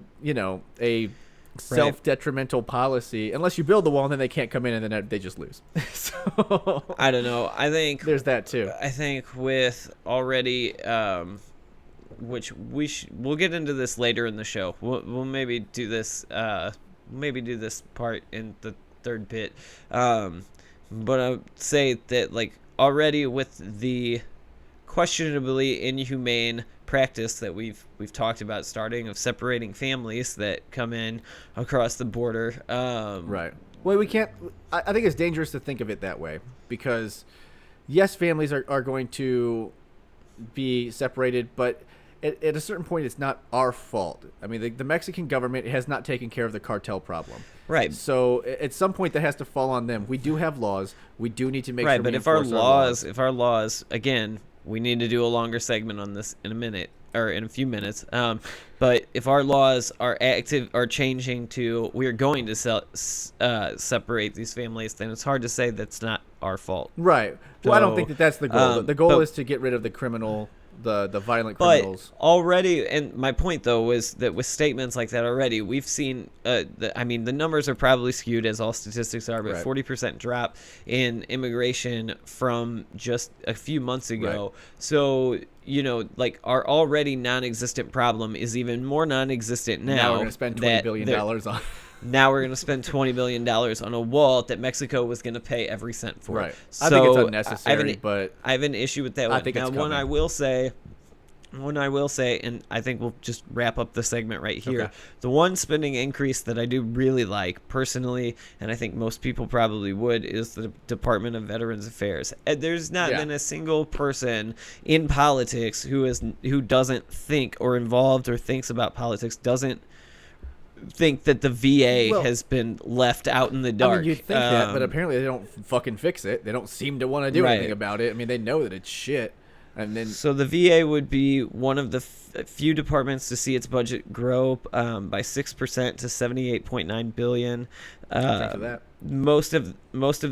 B: self-detrimental policy. Unless you build the wall and then they can't come in and then they just lose. So
C: I don't know. I think
B: there's that too.
C: I think with already, which we'll get into this later in the show. We'll maybe do this. Maybe do this part in the third bit. But I would say that like already with the questionably inhumane practice that we've talked about starting of separating families that come in across the border.
B: Right. Well, we can't. I think it's dangerous to think of it that way because, yes, families are going to be separated, but at a certain point, it's not our fault. I mean, the Mexican government has not taken care of the cartel problem.
C: Right.
B: So at some point, that has to fall on them. We do have laws. We do need to make
C: right.
B: sure.
C: But
B: we
C: if our
B: enforce
C: laws, again, we need to do a longer segment on this in a minute or in a few minutes. But if our laws are changing to we are going to separate these families, then it's hard to say that's not our fault.
B: Right. Well, I don't think that's the goal. The goal
C: but-
B: is to get rid of the criminal. The violent
C: But
B: criminals.
C: already, and my point though was that with statements like that already, we've seen. The numbers are probably skewed as all statistics are, but
B: Right.
C: 40% drop in immigration from just a few months ago.
B: Right.
C: So like our already non-existent problem is even more non-existent now.
B: Now we're going to spend $20 billion on.
C: Now we're going to spend $20 billion on a wall that Mexico was going to pay every cent for.
B: Right.
C: So
B: I think it's unnecessary, but
C: I have an issue with that
B: I
C: one.
B: think
C: Now,
B: it's
C: one
B: coming.
C: I will say, and I think we'll just wrap up the segment right here.
B: Okay.
C: The one spending increase that I do really like personally, and I think most people probably would, is the Department of Veterans Affairs. And there's not been a single person in politics who doesn't think or involved or thinks about politics, doesn't think that the VA has been left out in the dark.
B: I mean, you'd think that, but apparently they don't fucking fix it. They don't seem to want to do anything about it. I mean, they know that it's shit. And then
C: So the VA would be one of the few departments to see its budget grow by 6% to $78.9 billion.
B: thanks for that.
C: Most of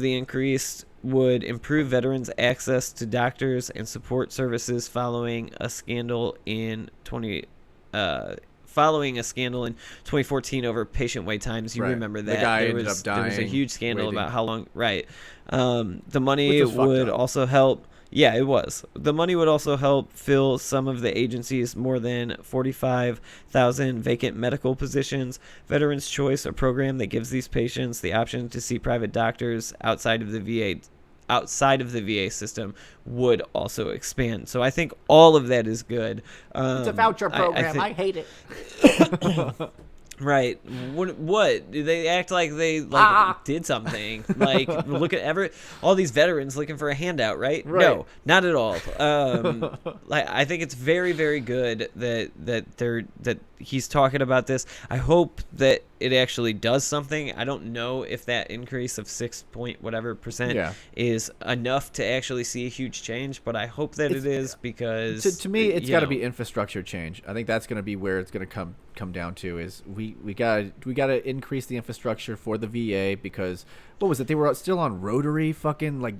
C: the increase would improve veterans' access to doctors and support services following a scandal in 2014 over patient wait times. You
B: Right.
C: remember
B: The
C: that.
B: guy
C: there
B: ended
C: was
B: up
C: there was a
B: dying
C: huge scandal
B: waiting.
C: about how long. Right. The money
B: Which is fucked
C: would
B: up.
C: also help Yeah, it was. The money would also help fill some of the agency's more than 45,000 vacant medical positions. Veterans Choice, a program that gives these patients the option to see private doctors outside of the VA system, would also expand. So I think all of that is good.
B: It's a voucher program. I hate it.
C: Right. What? They act like they did something. Like, look at all these veterans looking for a handout, right? No, not at all. I think it's very, very good that he's talking about this. I hope that it actually does something. I don't know if that increase of 6 point whatever percent is enough to actually see a huge change, but I hope that it is, because
B: to me it's got to be infrastructure change. I think that's going to be where it's going to come down to, is we got to increase the infrastructure for the VA, because what was it, they were still on rotary fucking, like,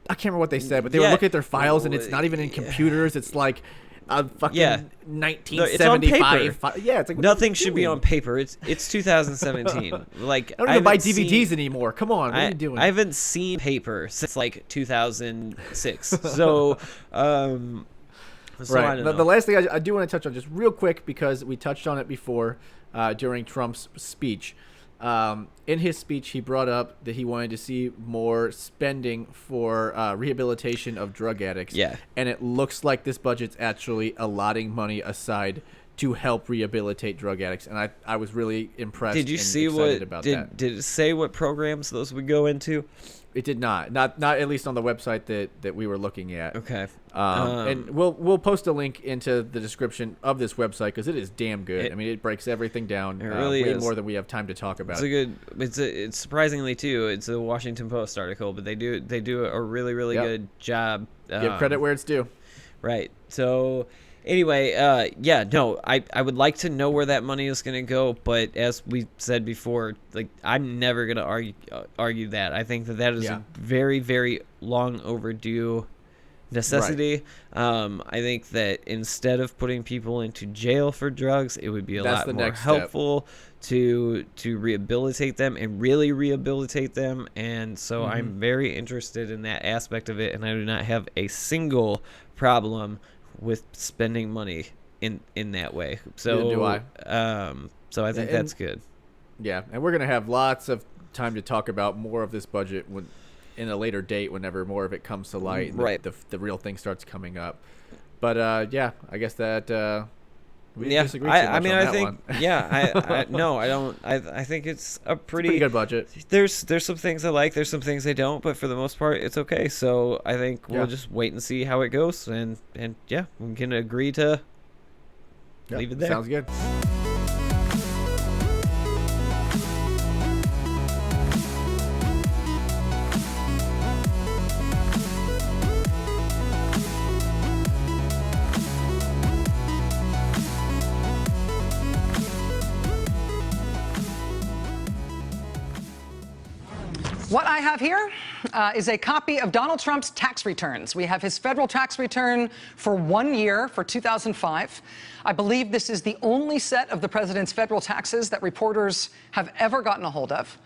B: I can't remember what they said, but they were looking at their files and it's not even in computers. It's like fucking 1975. It's like,
C: nothing should be on paper. It's 2017. Like,
B: I don't even buy DVDs anymore. Come on, what are you doing?
C: I haven't seen paper since like 2006. So,
B: right. The last thing I do want to touch on just real quick, because we touched on it before during Trump's speech. In his speech, he brought up that he wanted to see more spending for rehabilitation of drug addicts.
C: Yeah.
B: And it looks like this budget's actually allotting money aside to help rehabilitate drug addicts. And I was really impressed.
C: Did you see that? Did it say what programs those would go into?
B: It did not at least on the website that we were looking at.
C: Okay.
B: And we'll post a link into the description of this website, because it is damn good. I mean, it breaks everything down way more than we have time to talk about.
C: It's surprisingly too. It's a Washington Post article, but they do a really good job.
B: Give credit where it's due.
C: Right. So. Anyway, I would like to know where that money is going to go, but as we said before, like, I'm never going to argue that. I think that is a very, very long overdue necessity. Right. I think that instead of putting people into jail for drugs, it would be a lot more helpful to rehabilitate them and really rehabilitate them. And so I'm very interested in that aspect of it, and I do not have a single problem with spending money in that way. So
B: neither do I.
C: So I think that's good.
B: Yeah, and we're gonna have lots of time to talk about more of this budget in a later date, whenever more of it comes to light, and
C: right.
B: the real thing starts coming up. But I guess that we disagree too much
C: I mean,
B: on
C: I
B: that
C: think
B: one.
C: no, I don't. I think it's a pretty
B: good budget.
C: There's some things I like. There's some things I don't, but for the most part, it's okay. So I think we'll just wait and see how it goes, and we can agree to leave it there.
B: Sounds good.
D: What I have here is a copy of Donald Trump's tax returns. We have his federal tax return for 1 year for 2005. I believe this is the only set of the president's federal taxes that reporters have ever gotten a hold of.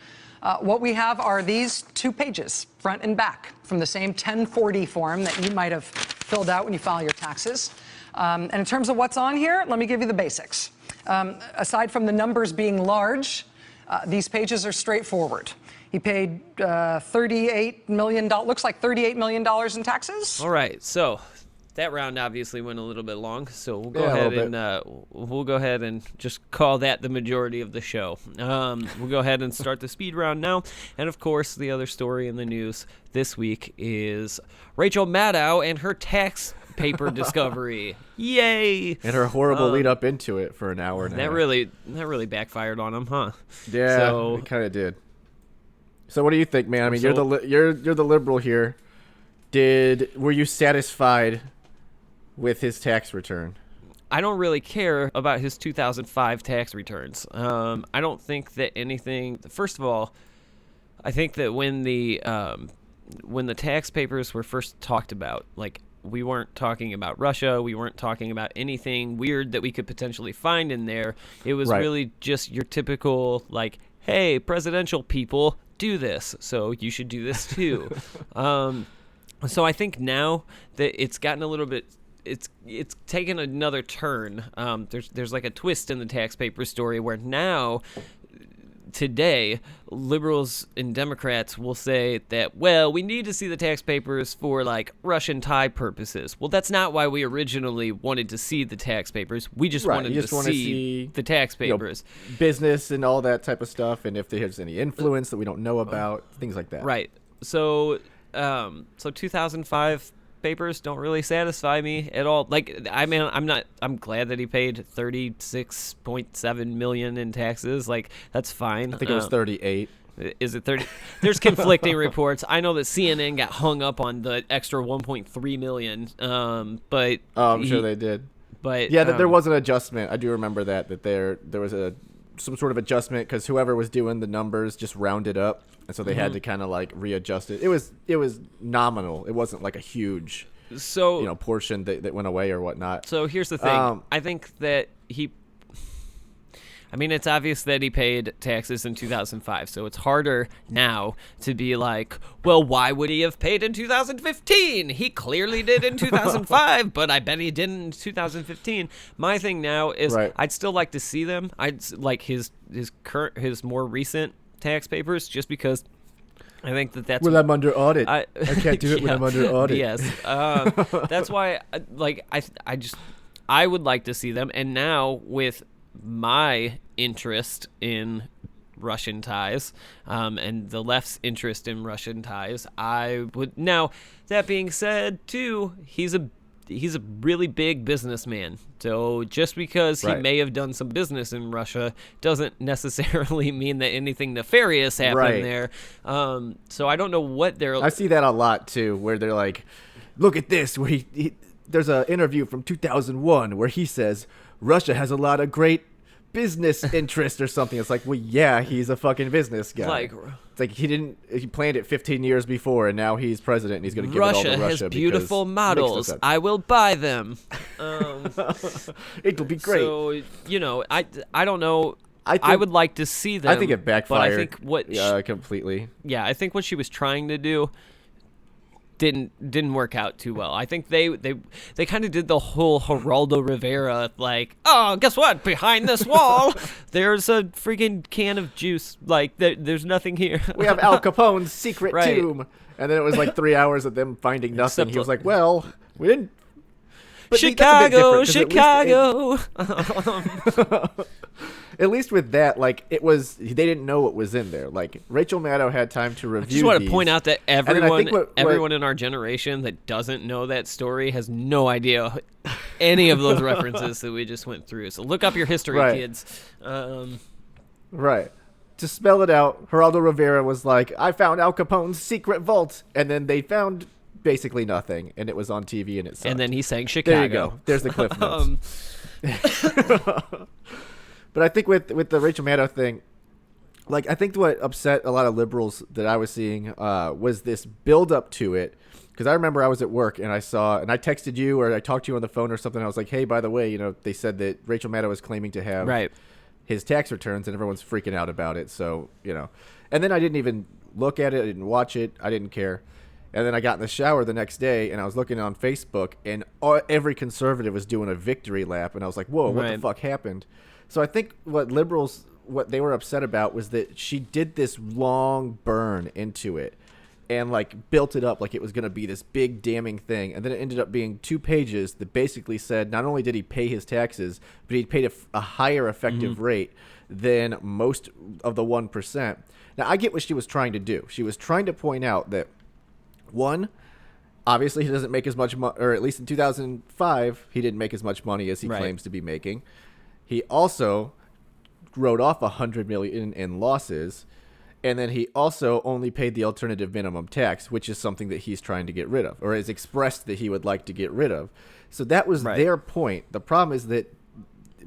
D: What we have are these 2 pages, front and back, from the same 1040 form that you might have filled out when you file your taxes. And in terms of what's on here, let me give you the basics. Aside from the numbers being large, these pages are straightforward. He paid $38 million, looks like $38 million in taxes.
C: All right, so that round obviously went a little bit long, so we'll go ahead and just call that the majority of the show. We'll go ahead and start the speed round now. And of course, the other story in the news this week is Rachel Maddow and her tax paper discovery. Yay!
B: And her horrible lead up into it for an hour and a half.
C: That really backfired on him, huh?
B: Yeah, it kind of did. So what do you think, man? I mean, you're the liberal here. Were you satisfied with his tax return?
C: I don't really care about his 2005 tax returns. I don't think that anything. First of all, I think that when the tax papers were first talked about, like, we weren't talking about Russia, we weren't talking about anything weird that we could potentially find in there. It was really just your typical, like, hey, presidential people do this, so you should do this too. So I think now that it's gotten a little bit, it's taken another turn. There's like a twist in the tax paper story where now today liberals and Democrats will say that, well, we need to see the tax papers for like Russian tie purposes. Well, that's not why we originally wanted to see the tax papers. We just wanted to see the tax papers,
B: business and all that type of stuff, and if there's any influence that we don't know about, things like that.
C: Right. So 2005 papers don't really satisfy me at all. Like, I mean, I'm glad that he paid 36.7 million in taxes. Like, that's fine.
B: I think it was 38.
C: Is it 30? There's conflicting reports. I know that CNN got hung up on the extra 1.3 million. But
B: I'm sure they did.
C: But
B: yeah, there was an adjustment. I do remember that there was some sort of adjustment because whoever was doing the numbers just rounded up, and so they had to kind of like readjust it. It was nominal. It wasn't like a huge portion that went away or whatnot.
C: So here's the thing. I think that it's obvious that he paid taxes in 2005, so it's harder now to be like, well, why would he have paid in 2015? He clearly did in 2005, but I bet he didn't in 2015. My thing now is I'd still like to see them. I'd like his more recent tax papers, just because I think that's
B: when I'm under audit. I can't do it when I'm under audit.
C: Yes, that's why. I would like to see them, and now with my interest in Russian ties, and the left's interest in Russian ties, I would. Now, that being said, too, he's a really big businessman. So just because he may have done some business in Russia doesn't necessarily mean that anything nefarious happened there. So I don't know what they're.
B: I see that a lot too, where they're like, "Look at this." Where there's an interview from 2001 where he says Russia has a lot of great business interest or something. It's like, well, yeah, he's a fucking business guy. It's like he planned it 15 years before, and now he's president, and he's going to give it all to Russia.
C: Russia has beautiful models. I will buy them.
B: It'll be great.
C: So I don't know. I would like to see them.
B: I think it backfired.
C: But I think
B: completely.
C: Yeah, I think what she was trying to do didn't work out too well. I think they kind of did the whole Geraldo Rivera, like, oh, guess what? Behind this wall, there's a freaking can of juice. Like, there's nothing here.
B: We have Al Capone's secret tomb. And then it was like 3 hours of them finding nothing. He was like, well, we didn't. But
C: Chicago.
B: At least with that, like, they didn't know what was in there. Like, Rachel Maddow had time to review.
C: I just want to point out that everyone in our generation that doesn't know that story has no idea any of those references that we just went through. So look up your history, kids.
B: Right. To spell it out, Geraldo Rivera was like, I found Al Capone's secret vault. And then they found basically nothing. And it was on TV and it sucked.
C: And then he sang Chicago.
B: There you go. There's the cliff notes. But I think with the Rachel Maddow thing, like, I think what upset a lot of liberals that I was seeing was this build up to it. Because I remember I was at work and I texted you or I talked to you on the phone or something. I was like, hey, by the way, they said that Rachel Maddow was claiming to have his tax returns and everyone's freaking out about it. So, and then I didn't even look at it. I didn't watch it. I didn't care. And then I got in the shower the next day and I was looking on Facebook and every conservative was doing a victory lap. And I was like, whoa, what the fuck happened? So I think what they were upset about was that she did this long burn into it and like built it up like it was going to be this big damning thing. And then it ended up being 2 pages that basically said not only did he pay his taxes, but he paid a higher effective rate than most of the 1%. Now, I get what she was trying to do. She was trying to point out that, one, obviously he doesn't make as much money, or at least in 2005, he didn't make as much money as he claims to be making. He also wrote off $100 million in losses, and then he also only paid the alternative minimum tax, which is something that he's trying to get rid of, or has expressed that he would like to get rid of. So that was their point. The problem is that,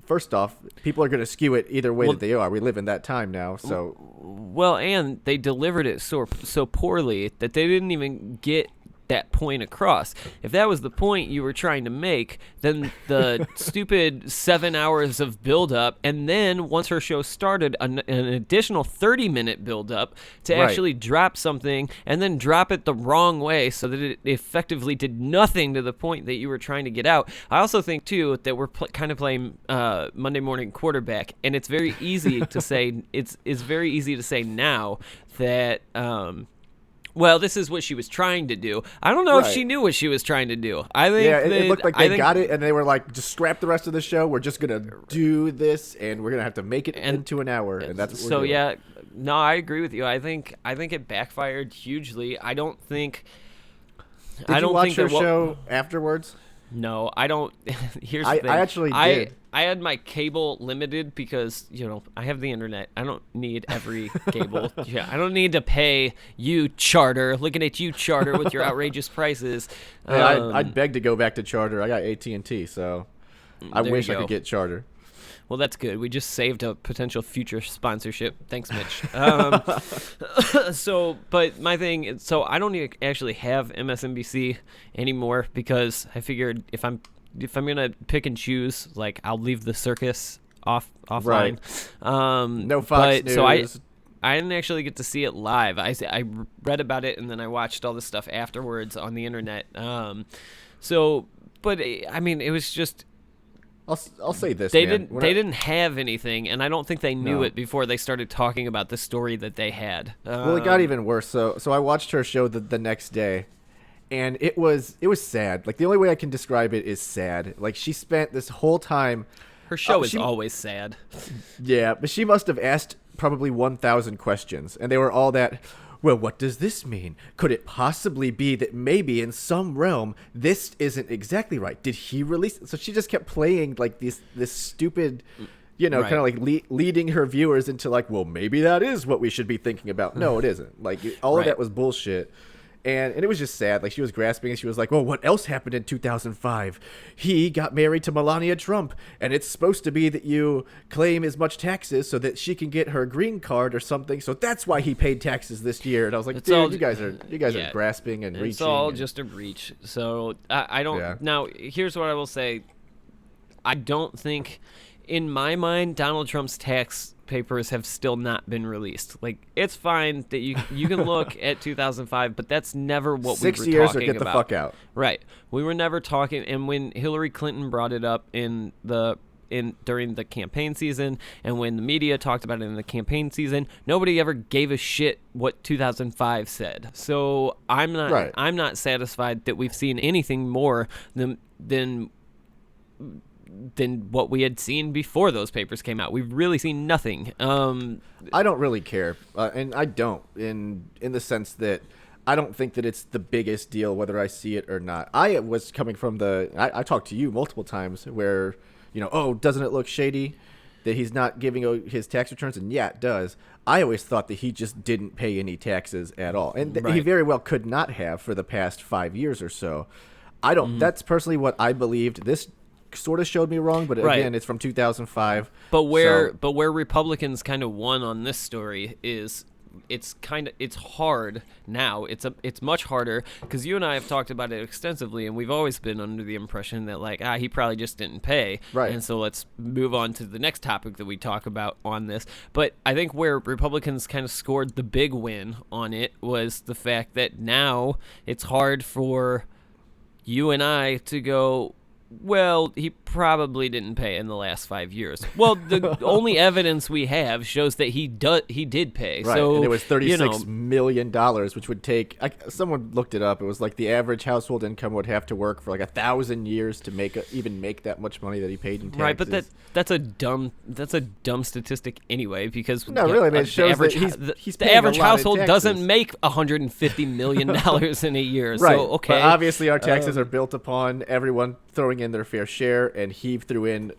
B: first off, people are going to skew it either way that they are. We live in that time now, so.
C: Well, and they delivered it so poorly that they didn't even get that point across. If that was the point you were trying to make, then the stupid 7 hours of build-up, and then once her show started, an additional 30-minute build-up to actually drop something, and then drop it the wrong way so that it effectively did nothing to the point that you were trying to get out. I also think, too, that we're kind of playing Monday morning quarterback, and it's very easy to say it's very easy to say now that well, this is what she was trying to do. I don't know if she knew what she was trying to do. I think
B: it looked like they got it, and they were like, just scrap the rest of the show. We're just gonna do this, and we're gonna have to make it into an hour, and that's what we're doing.
C: Yeah. No, I agree with you. I think it backfired hugely. I don't think.
B: Did you watch her show afterwards?
C: No, I don't. Here's the thing.
B: I actually did.
C: I had my cable limited because, I have the internet. I don't need every cable. Yeah, I don't need to pay you, Charter. Looking at you, Charter, with your outrageous prices.
B: I'd beg to go back to Charter. I got AT&T, so I wish I could get Charter.
C: Well, that's good. We just saved a potential future sponsorship. Thanks, Mitch. But my thing, I don't actually have MSNBC anymore because I figured if I'm gonna pick and choose, like, I'll leave the circus offline.
B: Right. No Fox News.
C: So I didn't actually get to see it live. I read about it and then I watched all the stuff afterwards on the internet. But I mean, it was just.
B: I'll say this.
C: They didn't have anything, and I don't think they knew it before they started talking about the story that they had.
B: Well, it got even worse. So I watched her show the next day, and it was sad. Like, the only way I can describe it is sad. Like, she spent this whole time.
C: Her show is always sad.
B: Yeah, but she must have asked probably 1,000 questions, and they were all that. Well, what does this mean? Could it possibly be that maybe in some realm this isn't exactly right? Did he release? So she just kept playing like this stupid, kind of like leading her viewers into like, well, maybe that is what we should be thinking about. No, it isn't. Like, all of that was bullshit. And it was just sad. Like, she was grasping and she was like, well, what else happened in 2005? He got married to Melania Trump, and it's supposed to be that you claim as much taxes so that she can get her green card or something. So that's why he paid taxes this year. And I was like, dude, you guys are grasping and reaching.
C: It's all just a reach. So I don't. Yeah. Now, here's what I will say. I don't think, in my mind, Donald Trump's tax papers have still not been released. Like, it's fine that you can look at 2005, but that's never what we were talking about.
B: 6 years or get the fuck out.
C: Right. We were never talking, and when Hillary Clinton brought it up during the campaign season, and when the media talked about it in the campaign season, nobody ever gave a shit what 2005 said. So I'm not satisfied that we've seen anything more than what we had seen before those papers came out. We've really seen nothing.
B: I don't really care, and I don't in the sense that I don't think that it's the biggest deal whether I see it or not. I was coming from I talked to you multiple times where, doesn't it look shady that he's not giving his tax returns? And yeah, it does. I always thought that he just didn't pay any taxes at all, and he very well could not have for the past 5 years or so. I don't. That's personally what I believed. This sort of showed me wrong, but again, it's from 2005.
C: But where Republicans kind of won on this story is it's hard now. It's much harder because you and I have talked about it extensively, and we've always been under the impression that he probably just didn't pay.
B: Right.
C: And so let's move on to the next topic that we talk about on this. But I think where Republicans kind of scored the big win on it was the fact that now it's hard for you and I to go, well, he probably didn't pay in the last 5 years. Well, the only evidence we have shows that he did pay.
B: Right,
C: so,
B: and it was $36 million, which would take. Someone looked it up. It was like the average household income would have to work for like 1,000 years to even make that much money that he paid in taxes.
C: Right, but that's a dumb statistic anyway, because
B: no, really, I mean, it shows that he's
C: the average household doesn't make $150 million in a year.
B: Right,
C: so okay,
B: but obviously our taxes are built upon everyone throwing in their fair share, and he threw in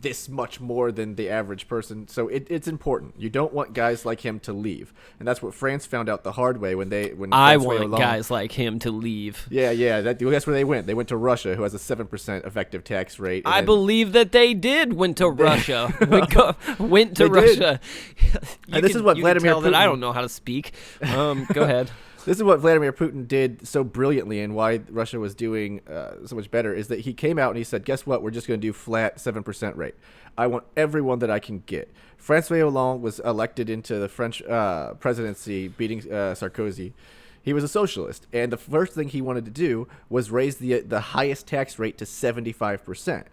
B: this much more than the average person. So it's important. You don't want guys like him to leave, and that's what France found out the hard way when
C: I want guys like him to leave.
B: Yeah, that's where they went. They went to Russia, who has a 7% effective tax rate.
C: I believe that they did went to Russia. went to Russia.
B: And this is what Vladimir Putin.
C: That I don't know how to speak. Go ahead.
B: This is what Vladimir Putin did so brilliantly, and why Russia was doing so much better, is that he came out and he said, guess what? We're just going to do flat 7% rate. I want everyone that I can get. François Hollande was elected into the French presidency, beating Sarkozy. He was a socialist, and the first thing he wanted to do was raise the highest tax rate to 75%.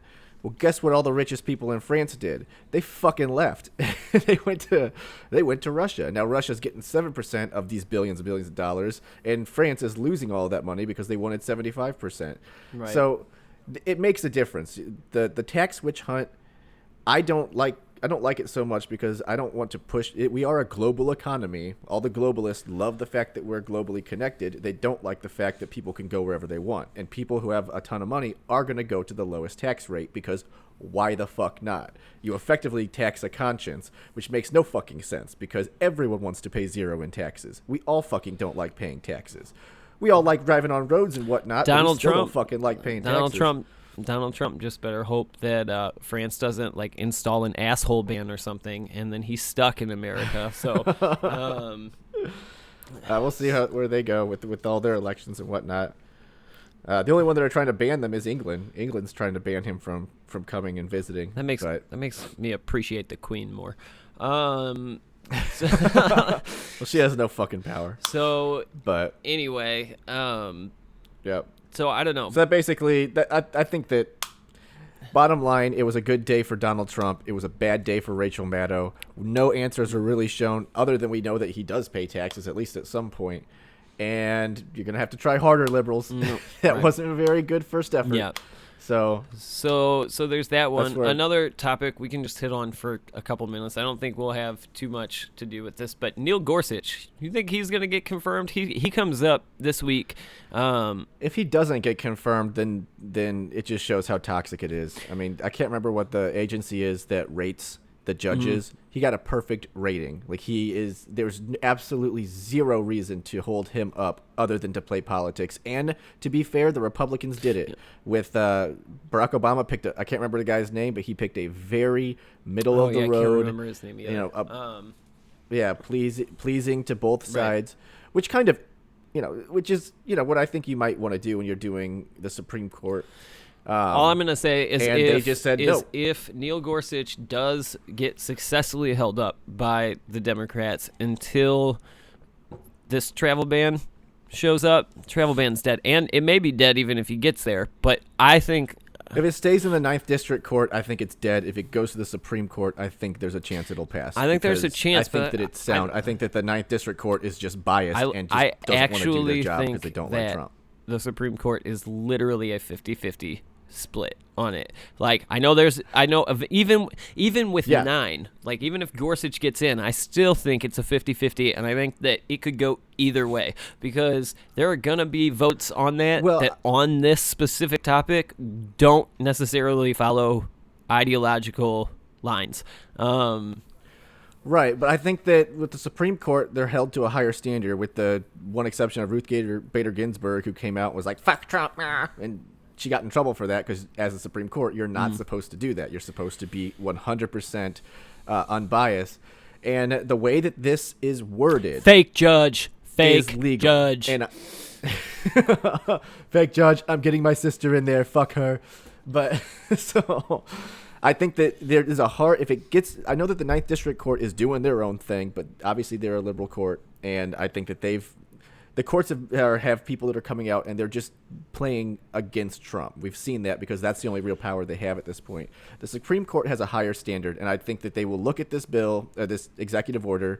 B: Well, guess what all the richest people in France did? They fucking left. They went to Russia. Now Russia's getting 7% of these billions and billions of dollars, and France is losing all of that money because they wanted 75%.
C: Right.
B: So it makes a difference. The tax witch hunt, I don't like it so much because I don't want to push it. We are a global economy. All the globalists love the fact that we're globally connected. They don't like the fact that people can go wherever they want. And people who have a ton of money are going to go to the lowest tax rate because why the fuck not? You effectively tax a conscience, which makes no fucking sense because everyone wants to pay zero in taxes. We all fucking don't like paying taxes. We all like driving on roads and whatnot.
C: Donald
B: but we still
C: Trump
B: don't fucking like paying taxes.
C: Donald Trump just better hope that France doesn't like install an asshole ban or something, and then he's stuck in America. So
B: we'll see where they go with all their elections and whatnot. The only one that are trying to ban them is England. England's trying to ban him from coming and visiting.
C: that makes me appreciate the Queen more.
B: Well, she has no fucking power.
C: So
B: But
C: anyway,
B: yeah.
C: so I don't know.
B: So that basically, I think that bottom line, it was a good day for Donald Trump. It was a bad day for Rachel Maddow. No answers were really shown, other than we know that he does pay taxes at least at some point. And you're gonna have to try harder, liberals. That
C: right.
B: wasn't a very good first effort.
C: Yeah.
B: So
C: there's that one.
B: where-
C: Another topic we can just hit on for a couple minutes. I don't think we'll have too much to do with this, but Neil Gorsuch, you think he's going to get confirmed? He comes up this week.
B: if he doesn't get confirmed, then it just shows how toxic it is. I mean, I can't remember what the agency is that rates the judges. He got a perfect rating. Like there's absolutely zero reason to hold him up other than to play politics. And to be fair, the Republicans did it with Barack Obama I can't remember the guy's name, but he picked a very middle of the
C: I
B: road.
C: can't remember his name either.
B: Pleasing to both sides, which kind of, which is, what I think you might want to do when you're doing the Supreme Court.
C: All I'm going to say is
B: they just said no.
C: if Neil Gorsuch does get successfully held up by the Democrats until this travel ban shows up, travel ban's dead. And it may be dead even if he gets there. But I think
B: if it stays in the 9th District Court, I think it's dead. If it goes to the Supreme Court, I think there's a chance it'll pass.
C: I think there's a
B: because
C: chance,
B: I think
C: but
B: that it's sound. I think that the 9th District Court is just biased and just
C: I
B: doesn't want to do
C: actually
B: their job because
C: think
B: they don't
C: that
B: like Trump.
C: the Supreme Court is literally a 50-50 split on it. Like even with 9, like even if Gorsuch gets in, I still think it's a 50-50, and I think that it could go either way because there are gonna be votes on that on this specific topic don't necessarily follow ideological lines.
B: Right, but I think that with the Supreme Court, they're held to a higher standard, with the one exception of Ruth Bader Ginsburg, who came out and was like, fuck Trump, and she got in trouble for that because as a Supreme Court, you're not supposed to do that. You're supposed to be 100% unbiased. And the way that this is worded...
C: Fake judge. Fake
B: legal.
C: Judge.
B: And fake judge, I'm getting my sister in there, fuck her. But so... I think that there is I know that the 9th District Court is doing their own thing, but obviously they're a liberal court, and I think that the courts have people that are coming out and they're just playing against Trump. We've seen that because that's the only real power they have at this point. The Supreme Court has a higher standard, and I think that they will look at this bill, this executive order,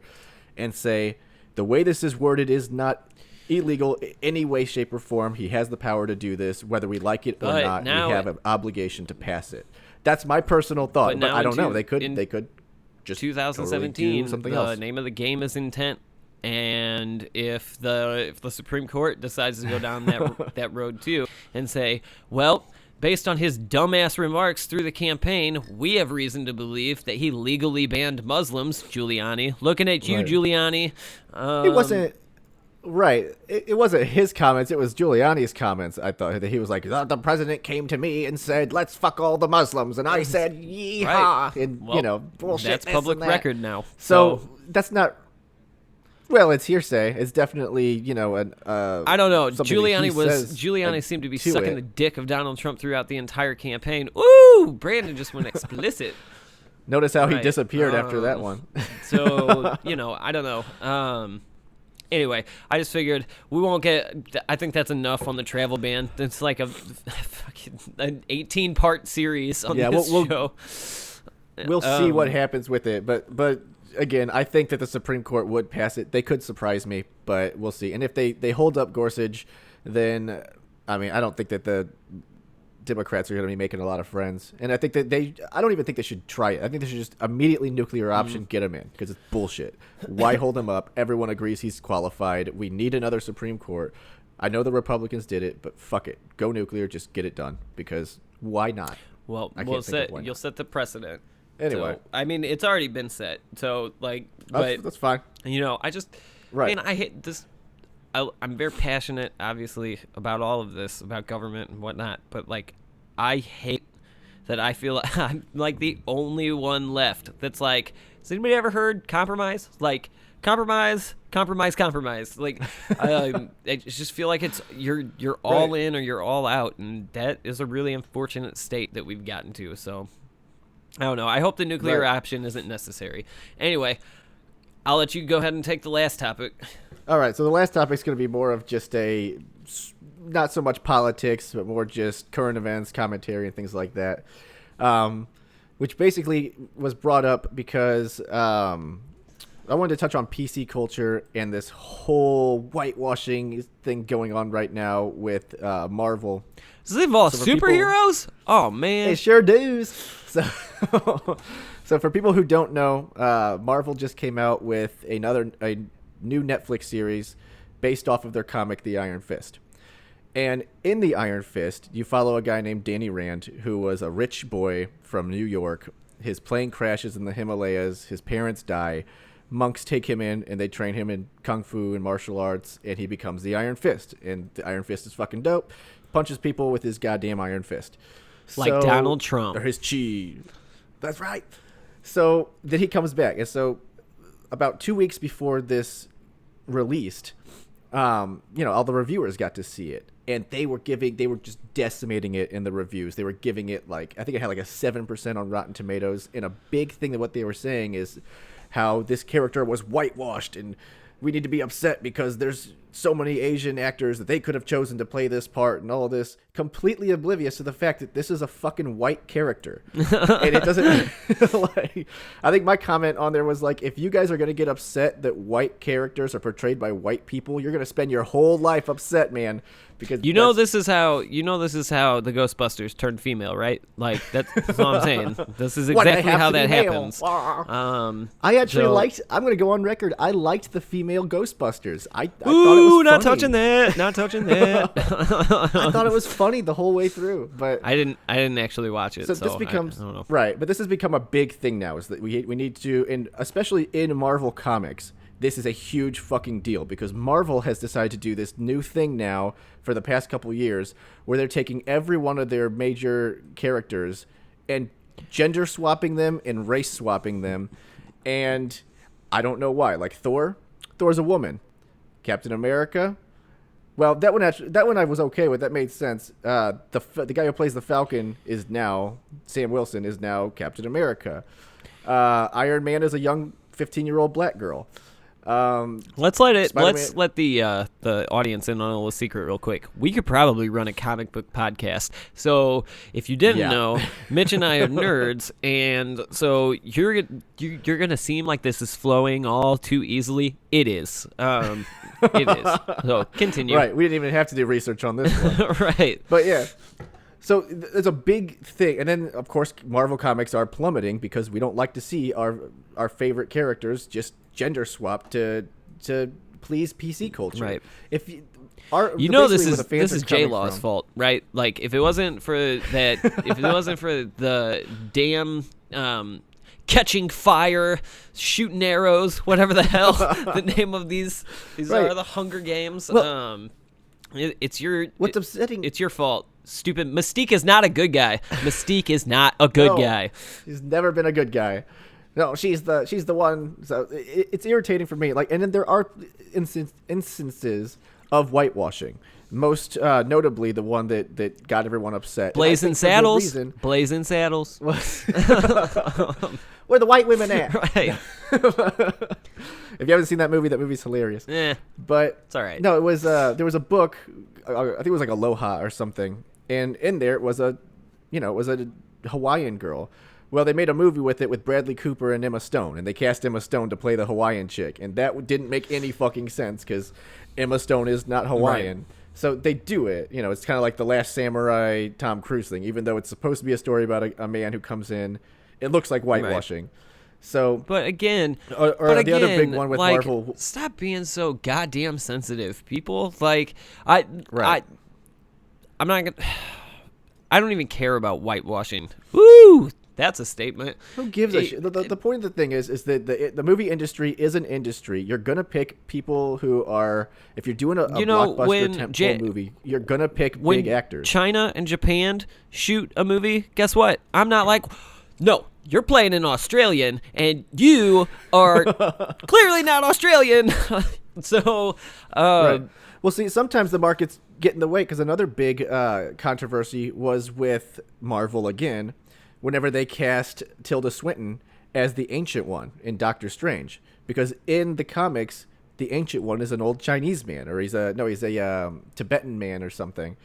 B: and say, the way this is worded is not illegal in any way, shape, or form. He has the power to do this, whether we like it or not. We have an obligation to pass it. That's my personal thought, but I don't know. They could just
C: 2017
B: totally do something else.
C: The name of the game is intent, and if the Supreme Court decides to go down that road too and say, well, based on his dumbass remarks through the campaign, we have reason to believe that he legally banned Muslims. Giuliani, looking at you, right. Giuliani.
B: It wasn't. Right. It wasn't his comments. It was Giuliani's comments. I thought that he was like, the president came to me and said, let's fuck all the Muslims. And I said, yeehaw. Right. And, bullshit.
C: That's public record now.
B: So that's not. Well, it's hearsay. It's definitely, an.
C: I don't know.
B: something that he
C: Giuliani
B: says,
C: seemed to be
B: to
C: sucking
B: it.
C: the dick of Donald Trump throughout the entire campaign. Ooh, Brandon just went explicit.
B: Notice how he
C: Right.
B: disappeared after that one.
C: So, I don't know. Anyway, I just figured we won't get. I think that's enough on the travel ban. It's like an 18-part series on this show.
B: We'll see what happens with it, but again, I think that the Supreme Court would pass it. They could surprise me, but we'll see. And if they hold up Gorsuch, then I don't think that the Democrats are going to be making a lot of friends. And I think that I don't even think they should try it. I think they should just immediately nuclear option, get him in, because it's bullshit. Why hold him up? Everyone agrees he's qualified. We need another Supreme Court. I know the Republicans did it, but fuck it. Go nuclear, just get it done, because why not?
C: Well,
B: you'll
C: you'll set the precedent.
B: Anyway.
C: So, it's already been set. So,
B: That's fine.
C: I just,
B: Right.
C: I hate this. I'm very passionate, obviously, about all of this, about government and whatnot. But, I hate that I feel like I'm, the only one left that's like, has anybody ever heard compromise? Compromise. I just feel like it's you're all in or you're all out. And that is a really unfortunate state that we've gotten to. So, I don't know. I hope the nuclear option isn't necessary. Anyway, I'll let you go ahead and take the last topic.
B: All right, so the last topic is going to be more of just not so much politics, but more just current events, commentary, and things like that, which basically was brought up because I wanted to touch on PC culture and this whole whitewashing thing going on right now with Marvel.
C: Does it involve
B: So for people-
C: superheroes? Oh, man.
B: It sure does. So for people who don't know, Marvel just came out with a new Netflix series based off of their comic, The Iron Fist. And in The Iron Fist, you follow a guy named Danny Rand, who was a rich boy from New York. His plane crashes in the Himalayas. His parents die. Monks take him in, and they train him in kung fu and martial arts, and he becomes the Iron Fist. And the Iron Fist is fucking dope. Punches people with his goddamn Iron Fist.
C: Like Donald Trump.
B: Or his chi. That's right. So then he comes back. And so about 2 weeks before this released, all the reviewers got to see it. And they were just decimating it in the reviews. They were giving it I think it had a 7% on Rotten Tomatoes. And a big thing that what they were saying is how this character was whitewashed and we need to be upset because there's so many Asian actors that they could have chosen to play this part and all this, completely oblivious to the fact that this is a fucking white character. And it doesn't I think my comment on there was if you guys are going to get upset that white characters are portrayed by white people, you're going to spend your whole life upset, man, because
C: this is how the Ghostbusters turned female, right? That's what I'm saying. This is exactly how that happens.
B: I actually I'm going to go on record. I liked the female Ghostbusters. I thought it was funny.
C: Not touching that. Not touching that.
B: I thought it was funny the whole way through, but
C: I didn't actually watch it. So
B: this becomes
C: I don't know.
B: right. But this has become a big thing now. Is that we need to, and especially in Marvel Comics, this is a huge fucking deal because Marvel has decided to do this new thing now for the past couple years, where they're taking every one of their major characters and gender swapping them and race swapping them, and I don't know why. Thor's a woman. Captain America. Well, that one I was okay with. That made sense. The guy who plays the Falcon is now Sam Wilson is now Captain America. Iron Man is a young 15-year-old black girl.
C: Let's let the audience in on a little secret real quick. We could probably run a comic book podcast. So if you didn't know, Mitch and I are nerds, and so you're gonna seem like this is flowing all too easily. It is. It is. So continue.
B: Right. We didn't even have to do research on this one.
C: Right.
B: But yeah. So there's a big thing, and then of course Marvel Comics are plummeting because we don't like to see our favorite characters just gender swapped to please PC culture.
C: Right.
B: If
C: this is J Law's fault, right? If it wasn't for that, if it wasn't for the damn catching fire, shooting arrows, whatever the hell the name of these
B: Right.
C: are, the Hunger Games.
B: Well,
C: It's your
B: what's upsetting?
C: It's your fault. Stupid. Mystique is not a good guy. Mystique is not a good
B: No,
C: guy.
B: He's never been a good guy. No, she's the one. So it's irritating for me. Like, and then there are instances of whitewashing. Most notably, the one that got everyone upset.
C: Blazing Saddles. Blazing Saddles.
B: Where the white women at?
C: Right.
B: If you haven't seen that movie's hilarious.
C: Yeah.
B: But
C: It's all right.
B: No, it was there was a book. I think it was like Aloha or something, and in there it was a Hawaiian girl. Well, they made a movie with it with Bradley Cooper and Emma Stone, and they cast Emma Stone to play the Hawaiian chick, and that didn't make any fucking sense because Emma Stone is not Hawaiian.
C: Right.
B: So they do it. It's kind of like the Last Samurai Tom Cruise thing. Even though it's supposed to be a story about a man who comes in, it looks like whitewashing. Right. So,
C: but again,
B: the other big one with Marvel.
C: Stop being so goddamn sensitive, people. Like I'm not gonna. I don't even care about whitewashing. Woo! That's a statement.
B: Who gives a shit? The point of the thing is that the movie industry is an industry. You're gonna pick people who are. If you're doing a blockbuster tentpole movie, you're gonna pick big actors.
C: China and Japan shoot a movie. Guess what? I'm not like, no. You're playing an Australian, and you are clearly not Australian. So,
B: right. Well, see, sometimes the markets get in the way because another big controversy was with Marvel again, whenever they cast Tilda Swinton as the Ancient One in Doctor Strange, because in the comics, the Ancient One is an old Chinese man, or he's a Tibetan man or something.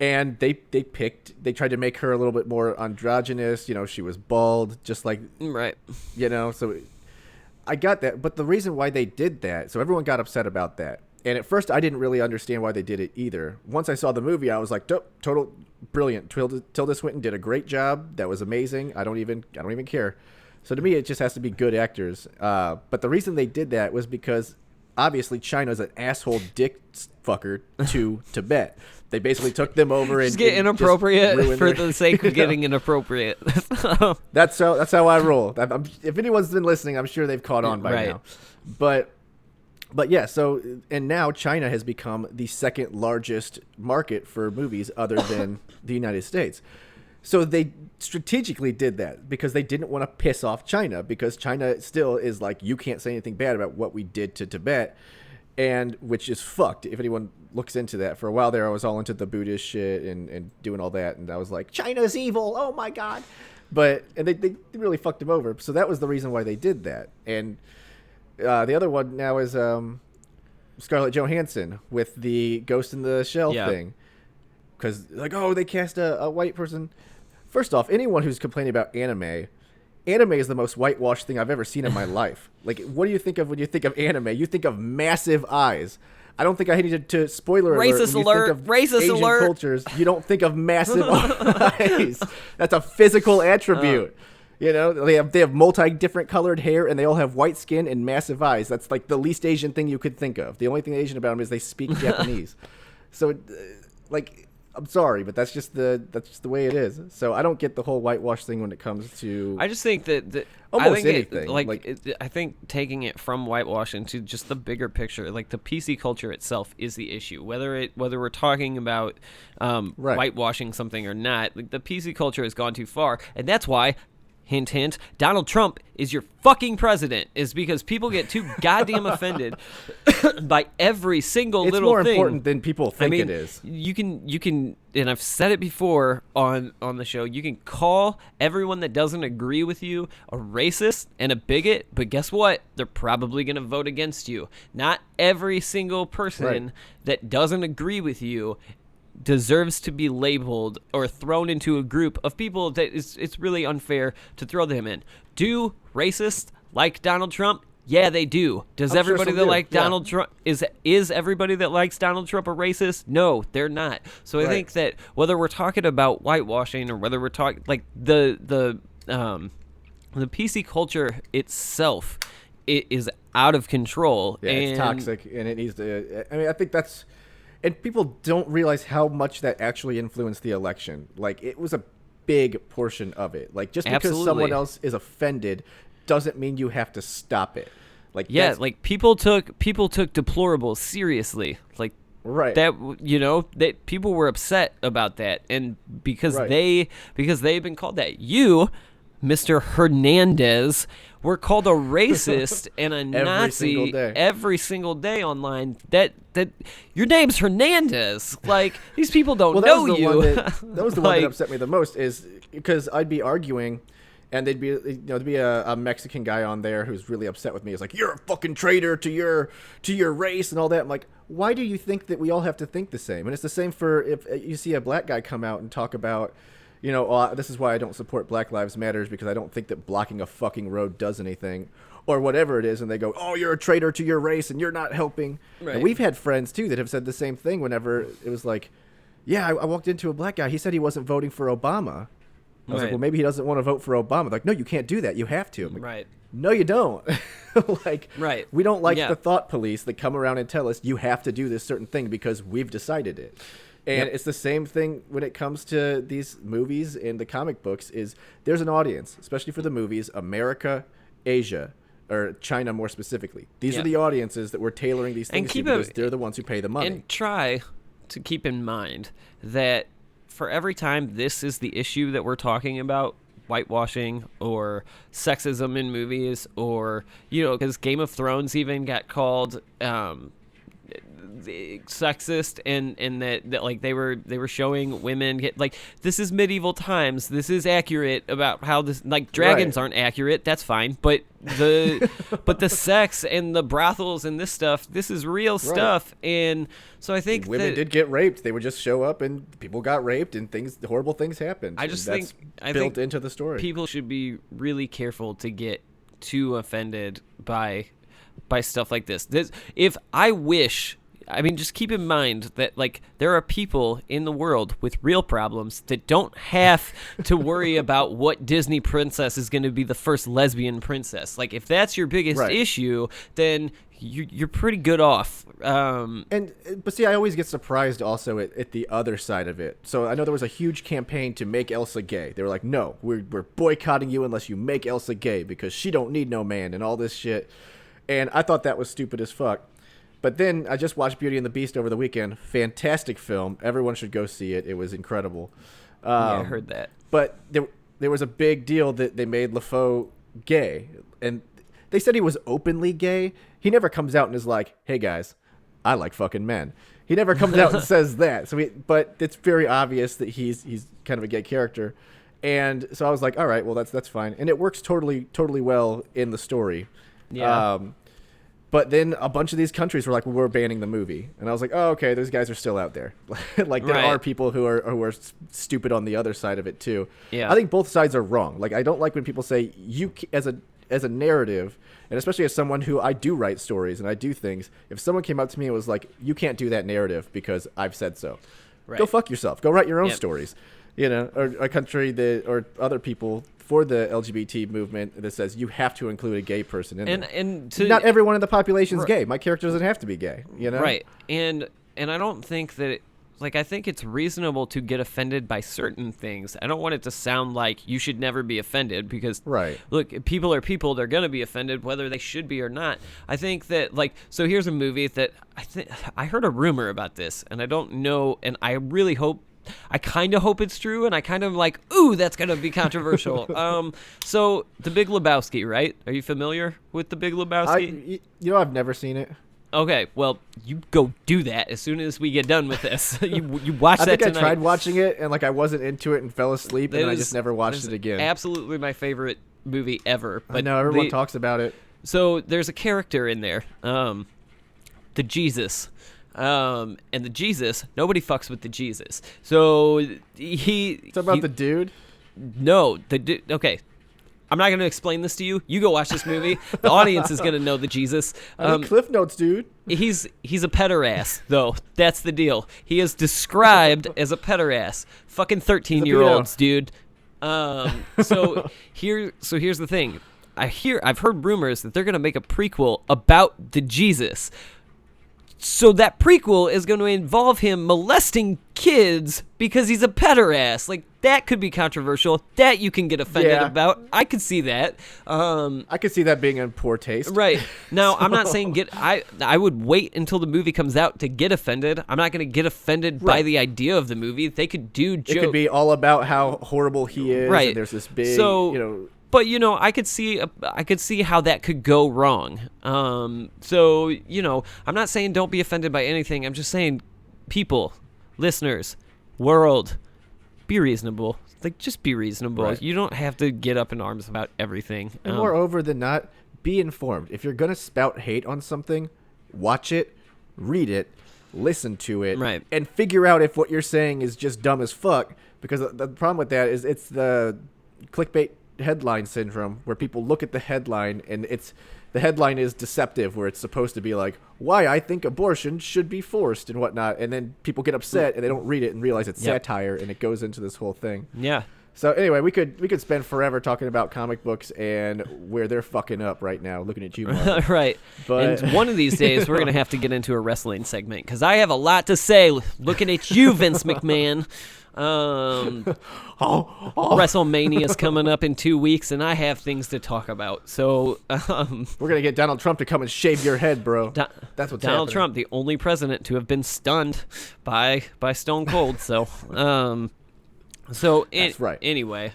B: And they tried to make her a little bit more androgynous. She was bald, just like,
C: right.
B: So I got that. But the reason why they did that, so everyone got upset about that. And at first I didn't really understand why they did it either. Once I saw the movie, I was like, total brilliant. Tilda Swinton did a great job. That was amazing. I don't even care. So to me, it just has to be good actors. But the reason they did that was because obviously China's an asshole dick fucker to Tibet. They basically took them over and
C: just get inappropriate for the sake of getting inappropriate.
B: That's how I roll. If anyone's been listening, I'm sure they've caught on by now. But yeah, so and now China has become the second largest market for movies other than the United States. So they strategically did that because they didn't want to piss off China, because China still is like, you can't say anything bad about what we did to Tibet. And which is fucked. If anyone looks into that, for a while there, I was all into the Buddhist shit and doing all that, and I was like, China's evil. Oh my god! And they really fucked him over. So that was the reason why they did that. And the other one now is Scarlett Johansson with the Ghost in the Shell thing, because they cast a white person. First off, anyone who's complaining about anime is the most whitewashed thing I've ever seen in my life. Like, what do you think of when you think of anime? You think of massive eyes. I don't think I needed to spoiler
C: racist alert.
B: Think of
C: racist
B: Asian
C: alert.
B: Cultures, you don't think of massive eyes. That's a physical attribute. They have multi-different colored hair, and they all have white skin and massive eyes. That's like the least Asian thing you could think of. The only thing Asian about them is they speak Japanese. So, I'm sorry, but that's just the way it is. So I don't get the whole whitewash thing when it comes to.
C: I just think that
B: almost anything.
C: I think taking it from whitewashing to just the bigger picture, like the PC culture itself, is the issue. Whether we're talking about whitewashing something or not, like the PC culture has gone too far, and that's why. Hint, hint. Donald Trump is your fucking president. Is because people get too goddamn offended by every single little thing.
B: It's more important than people think it is.
C: You can, and I've said it before on the show. You can call everyone that doesn't agree with you a racist and a bigot, but guess what? They're probably going to vote against you. Not every single person that doesn't agree with you deserves to be labeled or thrown into a group of people that it's really unfair to throw them in. Do racists like Donald Trump? Yeah, they do. Does everybody that like Donald Trump is everybody that likes Donald Trump a racist? No, they're not. So I think that whether we're talking about whitewashing or whether we're talking like the PC culture itself, it is out of control.
B: Yeah, it's toxic, and it needs to. I mean, I think that's. And people don't realize how much that actually influenced the election. Like, it was a big portion of it. Like, just because someone else is offended doesn't mean you have to stop it. Like,
C: like people took deplorables seriously. Like, that, that people were upset about that, and because they've been called that. You Mr. Hernandez. We're called a racist and a Nazi every single day online. That your name's Hernandez. Like, these people don't know you.
B: That was the one that upset me the most, is because I'd be arguing, and there'd be a Mexican guy on there who's really upset with me. He's like, "You're a fucking traitor to your race and all that." I'm like, why do you think that we all have to think the same? And it's the same for if you see a black guy come out and talk about, this is why I don't support Black Lives Matters, because I don't think that blocking a fucking road does anything, or whatever it is, and they go, "Oh, you're a traitor to your race and you're not helping." Right. And we've had friends too that have said the same thing whenever it was like, "Yeah, I walked into a black guy. He said he wasn't voting for Obama." I was like, "Well, maybe he doesn't want to vote for Obama." They're like, "No, you can't do that. You have to." I'm like,
C: right.
B: No, you don't.
C: Right.
B: We don't like the thought police that come around and tell us you have to do this certain thing because we've decided it. And it's the same thing when it comes to these movies and the comic books. Is there's an audience, especially for the movies, America, Asia, or China more specifically. These are the audiences that we're tailoring these things to, because they're the ones who pay the money.
C: And try to keep in mind that for every time this is the issue that we're talking about, whitewashing or sexism in movies, or, because Game of Thrones even got called sexist, and that like they were showing women get, like, this is medieval times, this is accurate about how this, like, dragons aren't accurate, that's fine, but the sex and the brothels and this stuff, this is real stuff. And so I think
B: women did get raped. They would just show up and people got raped and horrible things happened.
C: I think
B: built into the story.
C: People should be really careful to get too offended by stuff like this. Just keep in mind that, like, there are people in the world with real problems that don't have to worry about what Disney princess is going to be the first lesbian princess. Like, if that's your biggest issue, then you're pretty good off.
B: But see, I always get surprised also at the other side of it. So I know there was a huge campaign to make Elsa gay. They were like, "No, we're boycotting you unless you make Elsa gay because she don't need no man," and all this shit. And I thought that was stupid as fuck. But then I just watched Beauty and the Beast over the weekend. Fantastic film. Everyone should go see it. It was incredible.
C: I heard that.
B: But there was a big deal that they made LaFoe gay. And they said he was openly gay. He never comes out and is like, "Hey, guys, I like fucking men." He never comes out and says that. But it's very obvious that he's kind of a gay character. And so I was like, all right, well, that's fine. And it works totally well in the story.
C: Yeah.
B: But then a bunch of these countries were like, "Well, we're banning the movie," and I was like, "Oh, okay, those guys are still out there." Like, there are people who are stupid on the other side of it too.
C: Yeah.
B: I think both sides are wrong. Like, I don't like when people say you as a narrative, and especially as someone who, I do write stories and I do things. If someone came up to me and was like, "You can't do that narrative because I've said so," go fuck yourself. Go write your own stories. Or a country or other people for the LGBT movement that says you have to include a gay person in there.
C: And
B: not everyone in the population is gay. My character doesn't have to be gay,
C: Right. And I don't think that I think it's reasonable to get offended by certain things. I don't want it to sound like you should never be offended, because look, people are people, they're going to be offended whether they should be or not. I think that, so here's a movie that I heard a rumor about this, and I don't know, and I really hope, I kind of hope it's true, and I kind of like, ooh, that's going to be controversial. So The Big Lebowski, right? Are you familiar with The Big Lebowski?
B: I've never seen it.
C: Okay, well, you go do that as soon as we get done with this. you watch that tonight.
B: I tried watching it, and I wasn't into it and fell asleep, and I just never watched it again.
C: Absolutely my favorite movie ever. But
B: I know, everyone talks about it.
C: So there's a character in there, the Jesus. And the Jesus, nobody fucks with the Jesus. So
B: It's about the dude?
C: No, the dude. Okay, I'm not going to explain this to you. You go watch this movie. The audience is going to know the Jesus.
B: I mean, Cliff Notes, dude.
C: He's a pederast, though. That's the deal. He is described as a pederast. Fucking 13-year-olds, dude. So here's the thing. I've heard rumors that they're going to make a prequel about the Jesus. So that prequel is going to involve him molesting kids because he's a pederast. Like, that could be controversial. That you can get offended about. I could see that.
B: I could see that being in poor taste.
C: Right. Now, I'm not saying I would wait until the movie comes out to get offended. I'm not going to get offended by the idea of the movie. They could do jokes.
B: It could be all about how horrible he is.
C: Right.
B: And there's this big,
C: But I could see how that could go wrong. So I'm not saying don't be offended by anything. I'm just saying, people, listeners, world, be reasonable. Like, just be reasonable.
B: Right.
C: You don't have to get up in arms about everything.
B: And moreover than not, be informed. If you're gonna spout hate on something, watch it, read it, listen to it,
C: right,
B: and figure out if what you're saying is just dumb as fuck. Because the problem with that is it's the clickbait headline syndrome, where people look at the headline and the headline is deceptive, where it's supposed to be like, why I think abortion should be forced and whatnot, and then people get upset and they don't read it and realize it's satire, and it goes into this whole thing.
C: Yeah.
B: So anyway, we could spend forever talking about comic books and where they're fucking up right now. Looking at you, Mark.
C: Right.
B: But
C: and one of these days we're gonna have to get into a wrestling segment because I have a lot to say. Looking at you, Vince McMahon. WrestleMania's coming up in 2 weeks, and I have things to talk about. So
B: we're gonna get Donald Trump to come and shave your head, bro. That's what's
C: Donald
B: happening.
C: Trump, the only president to have been stunned by Stone Cold. So
B: that's right.
C: Anyway,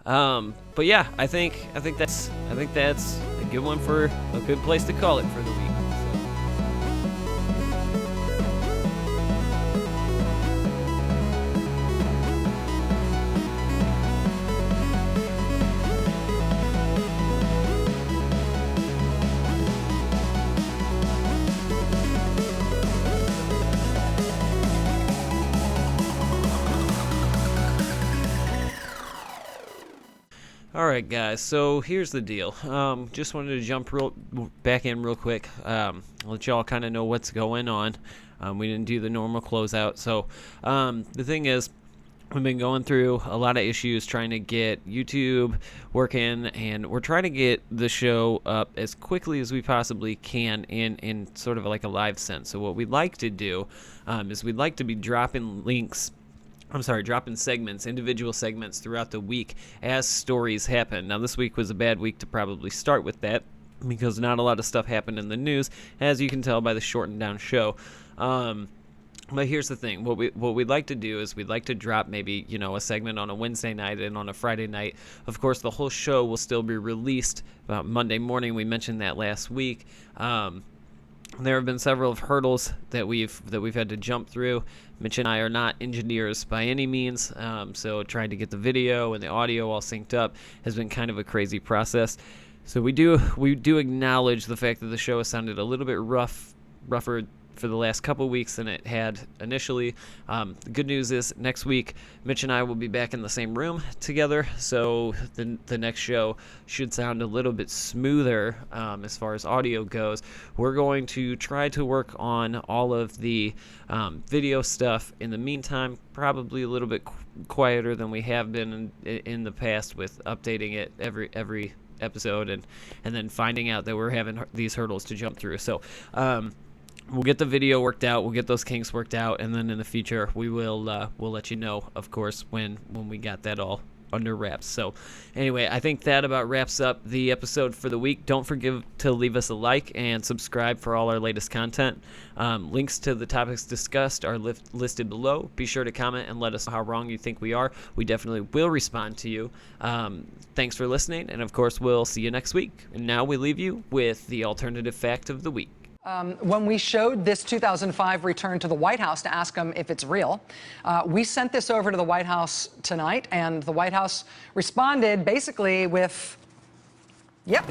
C: but yeah, I think that's a good one for a good place to call it for the week. All right, guys, so here's the deal. Just wanted to jump back in real quick, let y'all kind of know what's going on. We didn't do the normal closeout. So the thing is, we've been going through a lot of issues trying to get YouTube working, and we're trying to get the show up as quickly as we possibly can in sort of like a live sense. So what we'd like to do is we'd like to be dropping segments, individual segments throughout the week as stories happen. Now, this week was a bad week to probably start with that because not a lot of stuff happened in the news, as you can tell by the shortened down show. But here's the thing. What we'd like to do is we'd like to drop maybe, a segment on a Wednesday night and on a Friday night. Of course, the whole show will still be released Monday morning. We mentioned that last week. There have been several hurdles that we've had to jump through. Mitch and I are not engineers by any means, so trying to get the video and the audio all synced up has been kind of a crazy process. So we do acknowledge the fact that the show has sounded a little bit rougher for the last couple weeks than it had initially. The good news is next week, Mitch and I will be back in the same room together, so the next show should sound a little bit smoother as far as audio goes. We're going to try to work on all of the video stuff in the meantime, probably a little bit quieter than we have been in the past with updating it every episode and then finding out that we're having these hurdles to jump through. So we'll get the video worked out. We'll get those kinks worked out, and then in the future, we'll let you know, of course, when we got that all under wraps. So, anyway, I think that about wraps up the episode for the week. Don't forget to leave us a like and subscribe for all our latest content. Links to the topics discussed are listed below. Be sure to comment and let us know how wrong you think we are. We definitely will respond to you. Thanks for listening, and of course, we'll see you next week. And now we leave you with the alternative fact of the week.
D: When we showed this 2005 return to the White House to ask them if it's real, we sent this over to the White House tonight, and the White House responded basically with, yep.